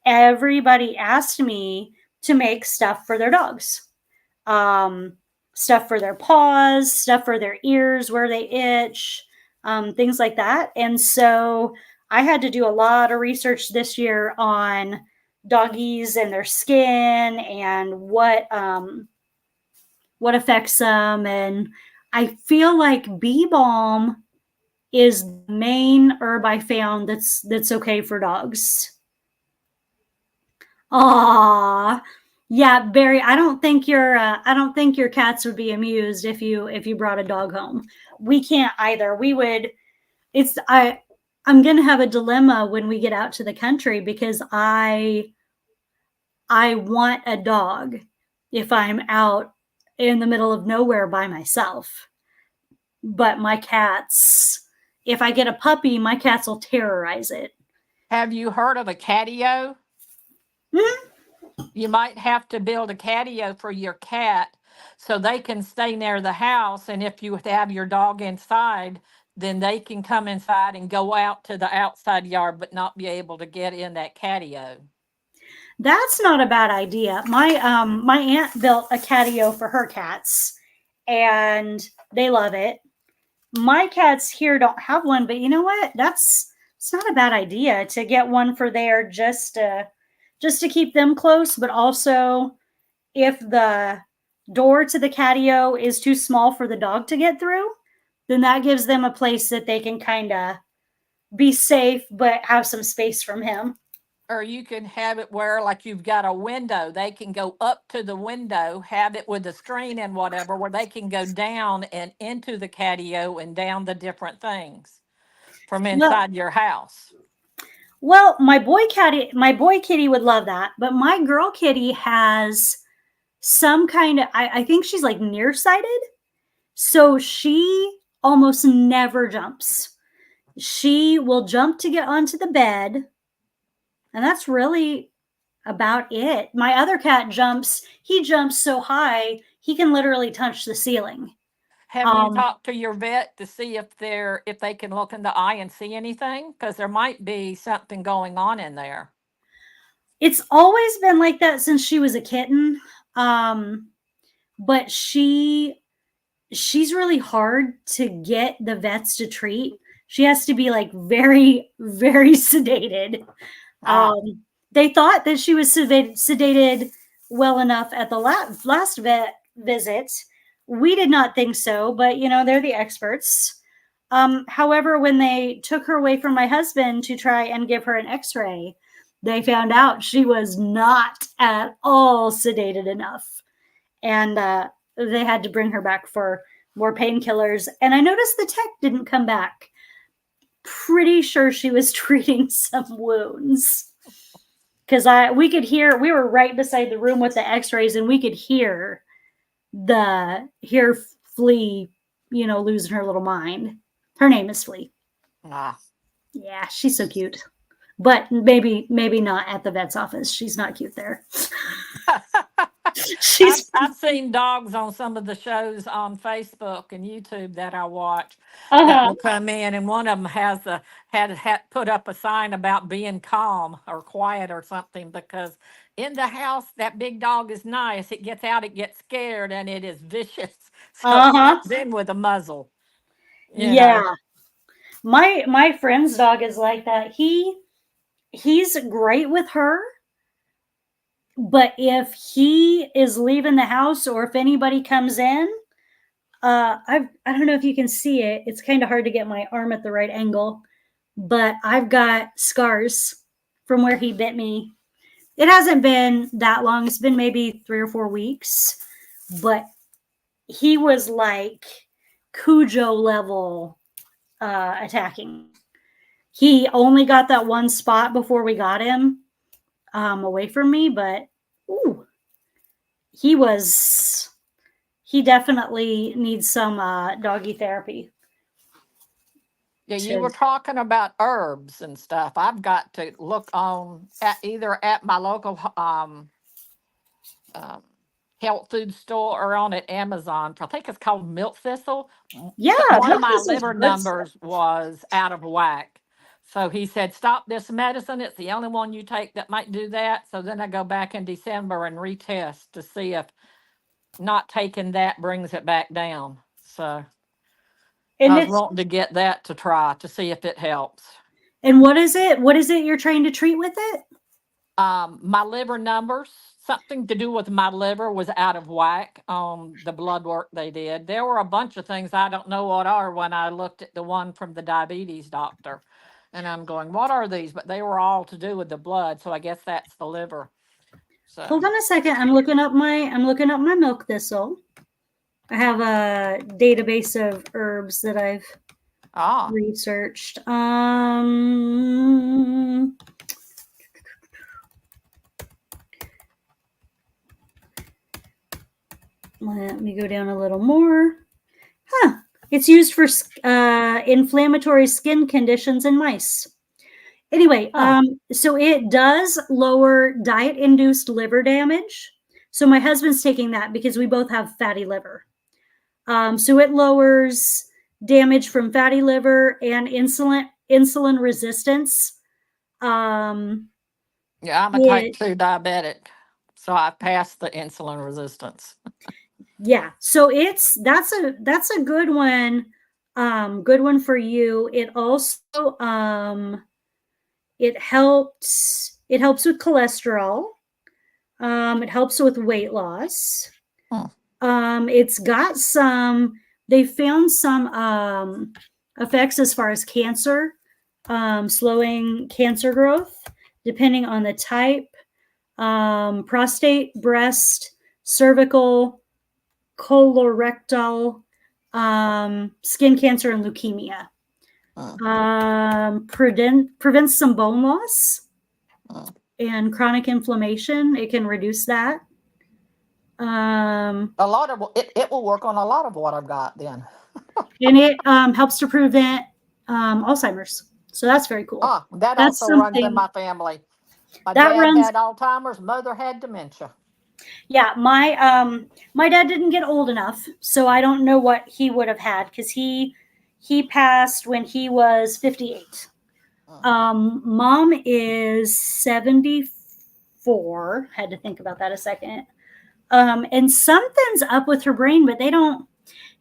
everybody asked me to make stuff for their dogs, um, stuff for their paws, stuff for their ears where they itch, things like that. And so I had to do a lot of research this year on doggies and their skin and what affects them. And I feel like bee balm is the main herb I found that's okay for dogs. Aw, yeah, Barry. I don't think your cats would be amused if you brought a dog home. We can't either. We would. It's I'm gonna have a dilemma when we get out to the country because I want a dog if I'm out in the middle of nowhere by myself. But my cats, if I get a puppy, my cats will terrorize it. Have you heard of a catio? Hmm? You might have to build a catio for your cat so they can stay near the house. And if you have your dog inside, then they can come inside and go out to the outside yard, but not be able to get in that catio. That's not a bad idea. My aunt built a catio for her cats and they love it. My cats here don't have one, but you know what? That's it's not a bad idea to get one for there just to keep them close, but also if the door to the catio is too small for the dog to get through, then that gives them a place that they can kind of be safe but have some space from him. Or you can have it where, like, you've got a window. They can go up to the window, have it with a screen and whatever, where they can go down and into the catio and down the different things from Well, inside your house. well, my boy kitty would love that, but my girl kitty has some kind of I think she's like nearsighted, so she almost never jumps. She will jump to get onto the bed, and that's really about it. My other cat jumps, he jumps so high, he can literally touch the ceiling. Have you Um, talked to your vet to see if they can look in the eye and see anything? Because there might be something going on in there. it's always been like that since she was a kitten. Um, but she's really hard to get the vets to treat. She has to be like very, very sedated. Ah, They thought that she was sedated well enough at the last vet visit. We did not think so, but you know, they're the experts. However, when they took her away from my husband to try and give her an x ray, they found out she was not at all sedated enough. And they had to bring her back for more painkillers. And I noticed the tech didn't come back pretty sure she was treating some wounds because we could hear, we were right beside the room with the X-rays, and we could hear Flea, losing her little mind. Her name is Flea. Ah. Yeah, she's so cute. But maybe not at the vet's office. She's not cute there. I've, She's I've seen dogs on some of the shows on Facebook and YouTube that I watch that uh will come in, and one of them had put up a sign about being calm or quiet or something, because in the house that big dog is nice. It gets out, it gets scared, and it is vicious. So it huh. comes in with a muzzle, you know. Yeah. My friend's dog is like that. He's great with her, but if he is leaving the house or if anybody comes in, I don't know if you can see it. It's kind of hard to get my arm at the right angle, but I've got scars from where he bit me. It hasn't been that long. It's been maybe 3 or 4 weeks, but he was like Cujo level attacking. He only got that one spot before we got him away from me, but ooh, he was he definitely needs some doggy therapy. Yeah, you To were talking about herbs and stuff. I've got to look on at either at my local um, health food store or on at Amazon. I think it's called milk thistle. Yeah, One of milk my thistle's liver good stuff. numbers was out of whack. So he said, stop this medicine. It's the only one you take that might do that. So then I go back in December and retest to see if not taking that brings it back down. So And I was it's wanting to get that to try to see if it helps. and what is it? What is it you're trying to treat with it? My liver numbers, something to do with my liver was out of whack on the blood work they did. There were a bunch of things I don't know what are when I looked at the one from the diabetes doctor. And I'm going, what are these? But they were all to do with the blood. So I guess that's the liver. Hold So, on a second. I'm looking up my milk thistle. I have a database of herbs that I've ah, researched. Let me go down a little more. Huh. It's used for inflammatory skin conditions in mice. Anyway, huh. so it does lower diet-induced liver damage. So my husband's taking that because we both have fatty liver. So it lowers damage from fatty liver and insulin resistance. Um, Yeah, I'm a type it 2 diabetic. So I passed the insulin resistance. Yeah, so that's a good one. Good one for you. It also it helps with cholesterol. It helps with weight loss. Hmm. It's got some, they found some effects as far as cancer, slowing cancer growth, depending on the type, prostate, breast, cervical, colorectal, skin cancer, and leukemia. Hmm. Prevents some bone loss Hmm. and chronic inflammation. It can reduce that. Um, A lot of it will work on a lot of what I've got then. and it helps to prevent Alzheimer's. So that's very cool. Ah, that That's also runs in something my family. My that dad runs. had Alzheimer's, mother had dementia. Yeah, my dad didn't get old enough, so I don't know what he would have had because he passed when he was 58. Mm. Mom is 74. Had to think about that a second. And something's up with her brain, but they don't.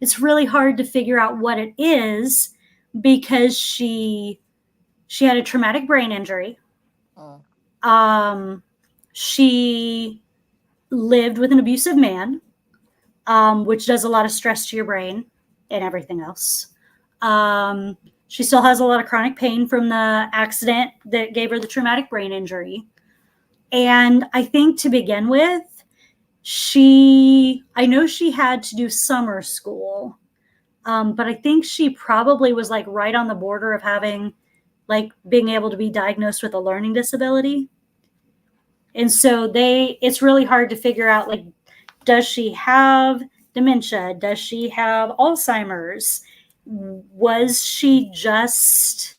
It's really hard to figure out what it is because she had a traumatic brain injury. Mm. Um, she lived with an abusive man, which does a lot of stress to your brain and everything else. Um, she still has a lot of chronic pain from the accident that gave her the traumatic brain injury. And I think to begin with, I know she had to do summer school, but I think she probably was like right on the border of having like being able to be diagnosed with a learning disability. And so it's really hard to figure out, like, does she have dementia? Does she have Alzheimer's? Was she just,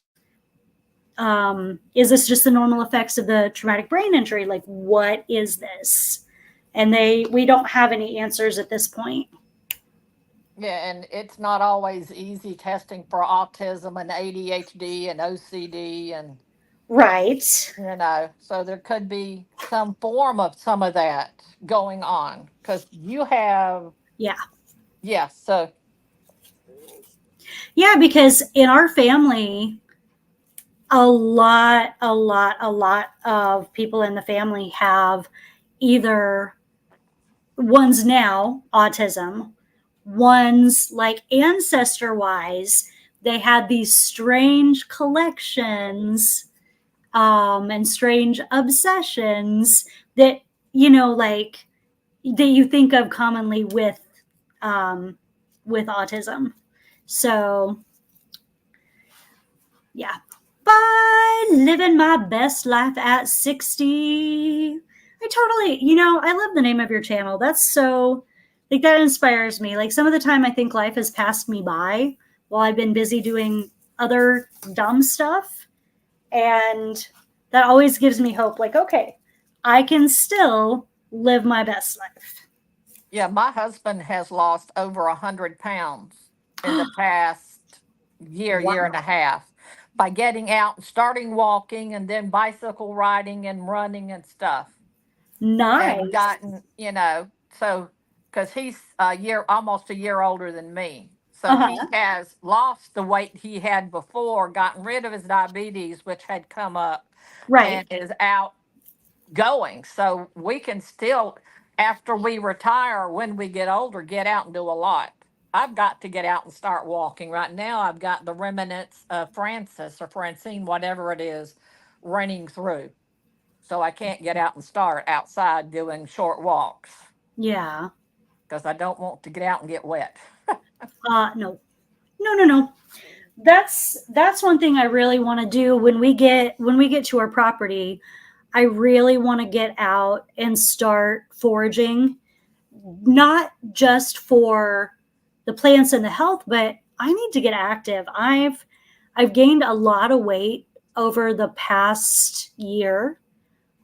is this just the normal effects of the traumatic brain injury? Like, what is this? And we don't have any answers at this point. Yeah, and it's not always easy testing for autism and ADHD and OCD and Right. so there could be some form of some of that going on because you have, Yeah. yeah, so Yeah, because in our family, a lot of people in the family have either, one's now autism, one's like ancestor wise, they had these strange collections, and strange obsessions that, like, that you think of commonly um, with autism. So yeah, by living my best life at 60. I totally, I love the name of your channel. That's so, like, that inspires me. Like, some of the time I think life has passed me by while I've been busy doing other dumb stuff. And that always gives me hope. Like, okay, I can still live my best life. yeah, my husband has lost over 100 pounds in the past year and a Wow. half by getting out and starting walking and then bicycle riding and running and stuff. And Nice. gotten, so because he's almost a year older than me. So Uh he huh. has lost the weight he had before, gotten rid of his diabetes, which had come up, Right. and is out going. So we can still, after we retire, when we get older, get out and do a lot. I've got to get out and start walking. Right now, I've got the remnants of Francis or Francine, whatever it is, running through. So I can't get out and start outside doing short walks Yeah. because I don't want to get out and get wet. No. No, no, no. That's one thing I really want to do when we get to our property. I really want to get out and start foraging, not just for the plants and the health, but I need to get active. I've gained a lot of weight over the past year.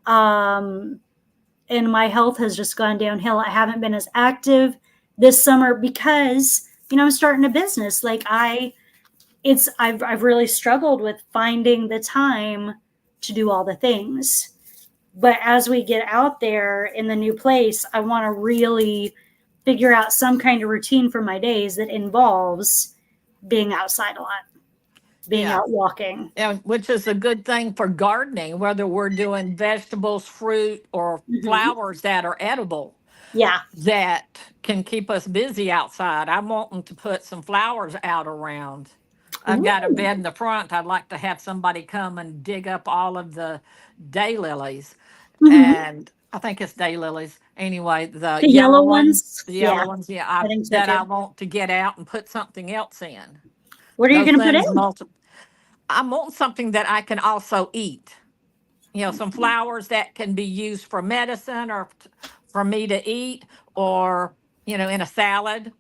Um, and my health has just gone downhill. I haven't been as active this summer because, I'm starting a business. Like, I've really struggled with finding the time to do all the things. But as we get out there in the new place, I want to really figure out some kind of routine for my days that involves being outside a lot, being Yeah. out walking. And which is a good thing for gardening, whether we're doing vegetables, fruit, or Hmm. flowers that are edible Yeah. that can keep us busy outside. I'm wanting to put some flowers out around. I've got a Ooh. bed in the front. I'd like to have somebody come and dig up all of the daylilies. Hmm. And I think it's daylilies. Anyway, the The yellow yellow ones, ones. the Yeah, yellow ones, yeah, I think so that I too. want to get out and put something else in. What are you Those going to put things in? multi I want something that I can also eat. Some flowers that can be used for medicine or for me to eat or, in a salad,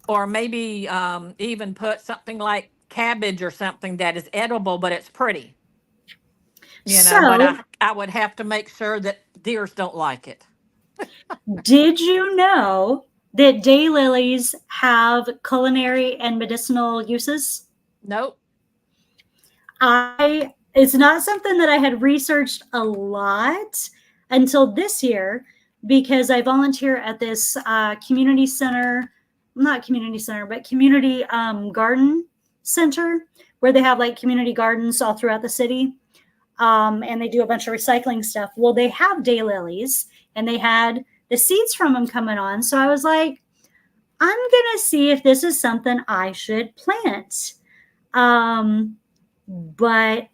or maybe even put something like cabbage or something that is edible, but it's pretty, but So, I would have to make sure that deers don't like it. did you know that daylilies have culinary and medicinal uses? Nope. It's not something that I had researched a lot until this year because I volunteer at this community center, not community center, but community garden center where they have like community gardens all throughout the city. And they do a bunch of recycling stuff. Well, they have daylilies and they had the seeds from them coming on. So I was like, I'm going to see if this is something I should plant. But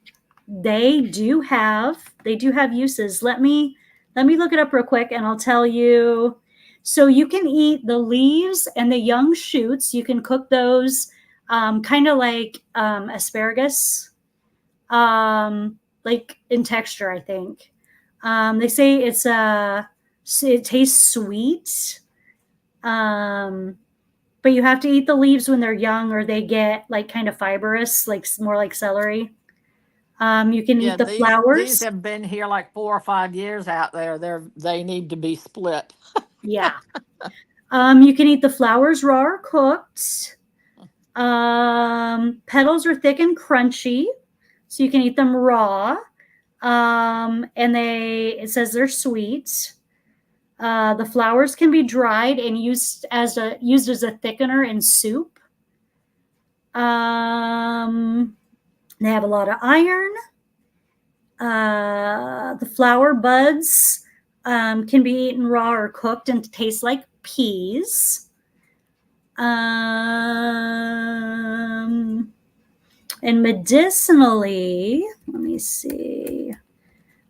they do have uses. Let me look it up real quick and I'll tell you. So you can eat the leaves and the young shoots. You can cook those, kind of like asparagus. like in texture, I think. They say it tastes sweet. Um, but you have to eat the leaves when they're young, or they get like kind of fibrous, like more like celery. You can Yeah, eat the these flowers. have been here like 4 or 5 years out there. They need to be split. Yeah. You can eat the flowers raw or cooked. Petals are thick and crunchy, so you can eat them raw. And it says they're sweet. The flowers can be dried and used as a thickener in soup. Um, they have a lot of iron. The flower buds can be eaten raw or cooked and taste like peas. And medicinally, let me see.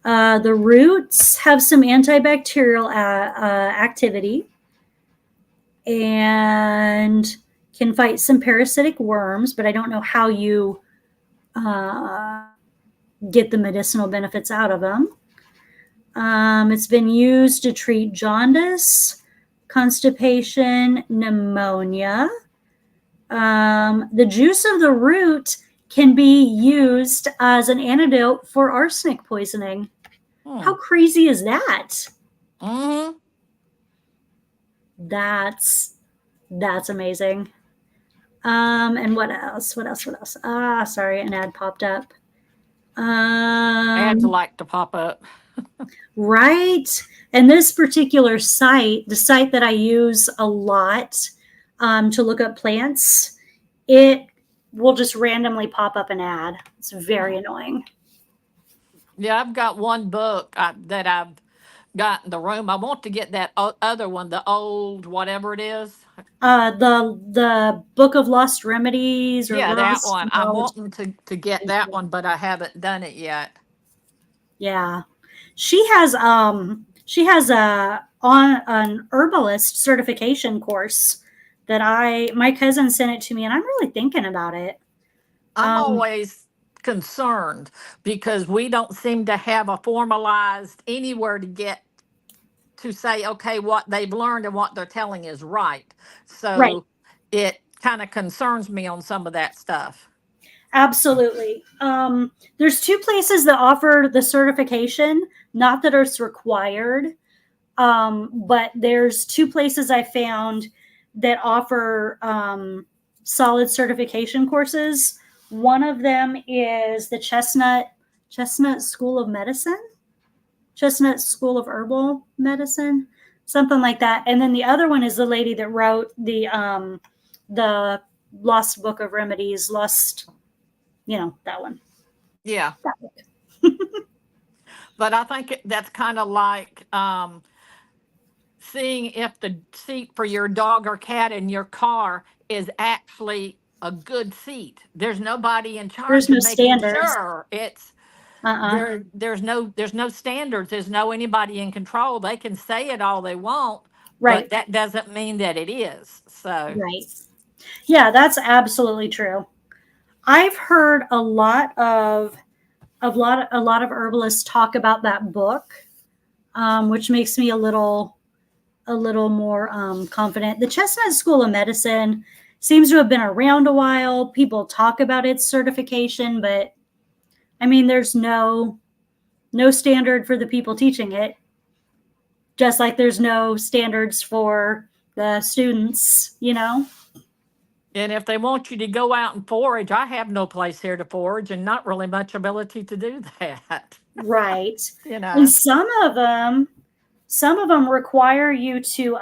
The roots have some antibacterial activity and can fight some parasitic worms, but I don't know how you uh, get the medicinal benefits out of them. It's been used to treat jaundice, constipation, pneumonia. The juice of the root can be used as an antidote for arsenic poisoning. How Hmm. crazy is that? Mm-hmm. That's that's amazing. And what else? What else? What else? Sorry, an ad popped up. Ads Um, like to pop up. right. And this particular site, the site that I use a lot to look up plants, it will just randomly pop up an ad. It's very Hmm. annoying. Yeah, I've got one book that I've got in the room. I want to get that other one, the old whatever it is. The Book of Lost Remedies or Yeah, that Lost one. I'm Knowledge. wanting to get that one, but I haven't done it yet. Yeah, she has a on an herbalist certification course that my cousin sent it to me, and I'm really thinking about it. I'm Um, always concerned because we don't seem to have a formalized anywhere to get to say, okay, what they've learned and what they're telling is right. right, So it kind of concerns me on some of that stuff. absolutely. There's two places that offer the certification, not that it's required. But there's two places I found that offer solid certification courses. One of them is the Chestnut School of Medicine, Chestnut School of Herbal Medicine, something like that. And then the other one is the lady that wrote the Lost Book of Remedies, Lost, that one. Yeah. That book. But I think that's kind of like seeing if the seat for your dog or cat in your car is actually a good seat. There's nobody in There's charge no of making standards. sure it's Uh-uh. there's no standards, there's no anybody in control. They can say it all they want, but Right. that doesn't mean that it is. So Right. Yeah, that's absolutely true. I've heard a lot of herbalists talk about that book, which makes me a little more confident. The Chestnut School of Medicine seems to have been around a while. People talk about its certification, but I mean, there's no standard for the people teaching it. Just like there's no standards for the students. and if they want you to go out and forage, I have no place here to forage and not really much ability to do that. Right. you And know. some of them require you to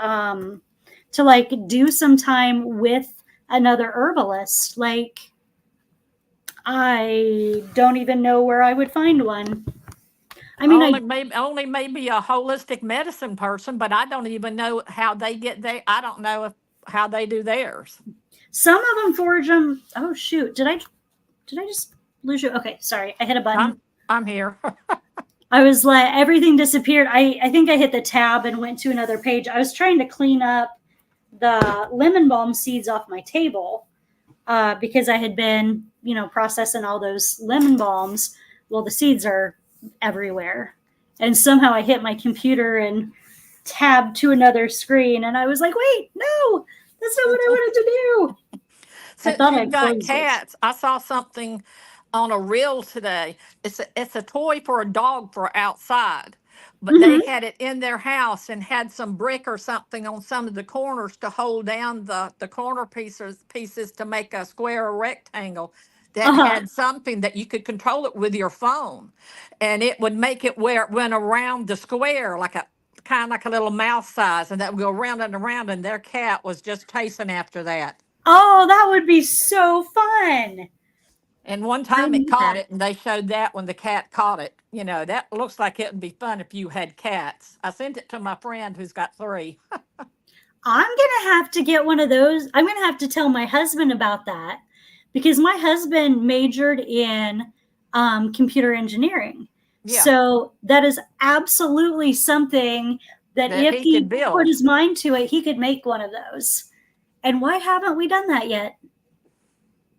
like do some time with another herbalist. Like, I don't even know where I would find one. I mean, Only maybe a holistic medicine person, but I don't even know how they get there. I don't know how they do theirs. some of them forage them. Oh shoot, did I just lose you? Okay, sorry, I hit a button. I'm here. I was like, everything disappeared. I think I hit the tab and went to another page. I was trying to clean up the lemon balm seeds off my table. because I had been, processing all those lemon balms. Well, the seeds are everywhere. And somehow I hit my computer and tabbed to another screen. And I was like, wait, no, that's not what I wanted to do. I Since thought I you've got closed it. cats, I saw something on a reel today. It's a toy for a dog for outside, but they Mm-hmm. had it in their house and had some brick or something on some of the corners to hold down the corner pieces to make a square or rectangle that Uh-huh. had something that you could control it with your phone, and it would make it where it went around the square like a kind of like a little mouse size, and that would go around and around. And their cat was just chasing after that. Oh, that would be so fun. And one I time it need caught that. it, and they showed that when the cat caught it. You know, that looks like it would be fun if you had cats. I sent it to my friend who's got three. I'm going to have to get one of those. I'm going to have to tell my husband about that because my husband majored in computer engineering. Yeah, So that is absolutely something that that if he he could put build his mind to it, he could make one of those. And why haven't we done that yet?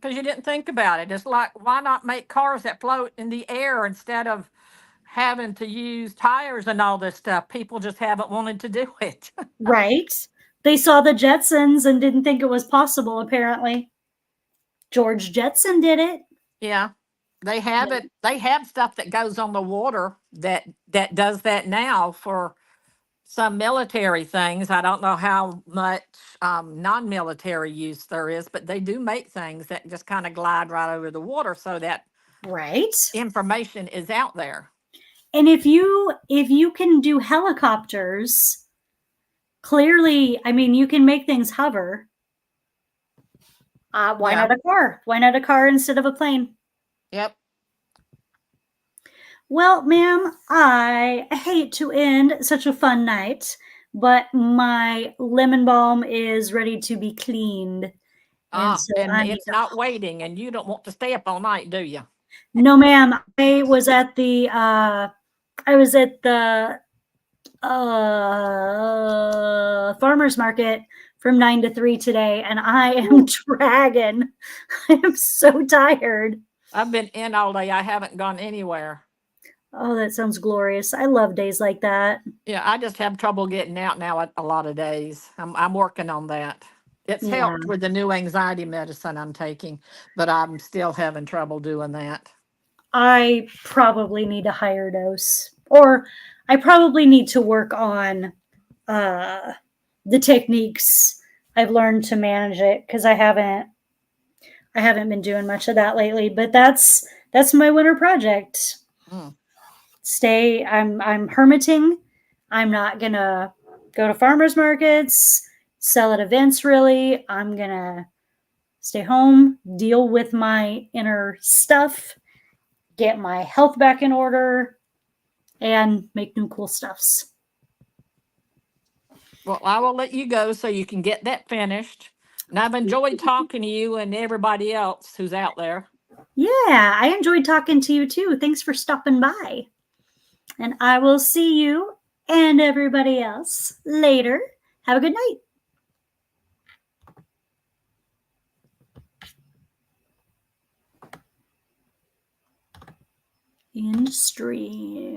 because you didn't think about it. It's like, why not make cars that float in the air instead of having to use tires and all this stuff? People just haven't wanted to do it. Right? They saw the Jetsons and didn't think it was possible, apparently. George Jetson did it. Yeah. They have it. They have stuff that goes on the water that does that now for some military things. I don't know how much non-military use there is, but they do make things that just kind of glide right over the water so that Right? information is out there. And if you can do helicopters, clearly, I mean, you can make things hover. Why Yeah. not a car? Why not a car instead of a plane? Yep. Well, ma'am, I hate to end such a fun night, but my lemon balm is ready to be cleaned. And Ah, so and I need it's to. not waiting, and you don't want to stay up all night, do you? No, ma'am. I was at the farmers market from 9 to 3 today, and I am Whew. dragging. I am so tired. I've been in all day. I haven't gone anywhere. Oh, that sounds glorious. I love days like that. Yeah, I just have trouble getting out now a lot of days. I'm working on that. It's Yeah, helped with the new anxiety medicine I'm taking, but I'm still having trouble doing that. I probably need a higher dose, or I probably need to work on uh, the techniques I've learned to manage it because I haven't been doing much of that lately. But that's my winter project. Mm. I'm hermiting. I'm not gonna go to farmers markets, sell at events really. I'm gonna stay home, deal with my inner stuff, get my health back in order, and make new cool stuffs. Well, I will let you go so you can get that finished. And I've enjoyed talking to you and everybody else who's out there. Yeah, I enjoyed talking to you too. Thanks for stopping by. And I will see you and everybody else later. Have a good night. End stream.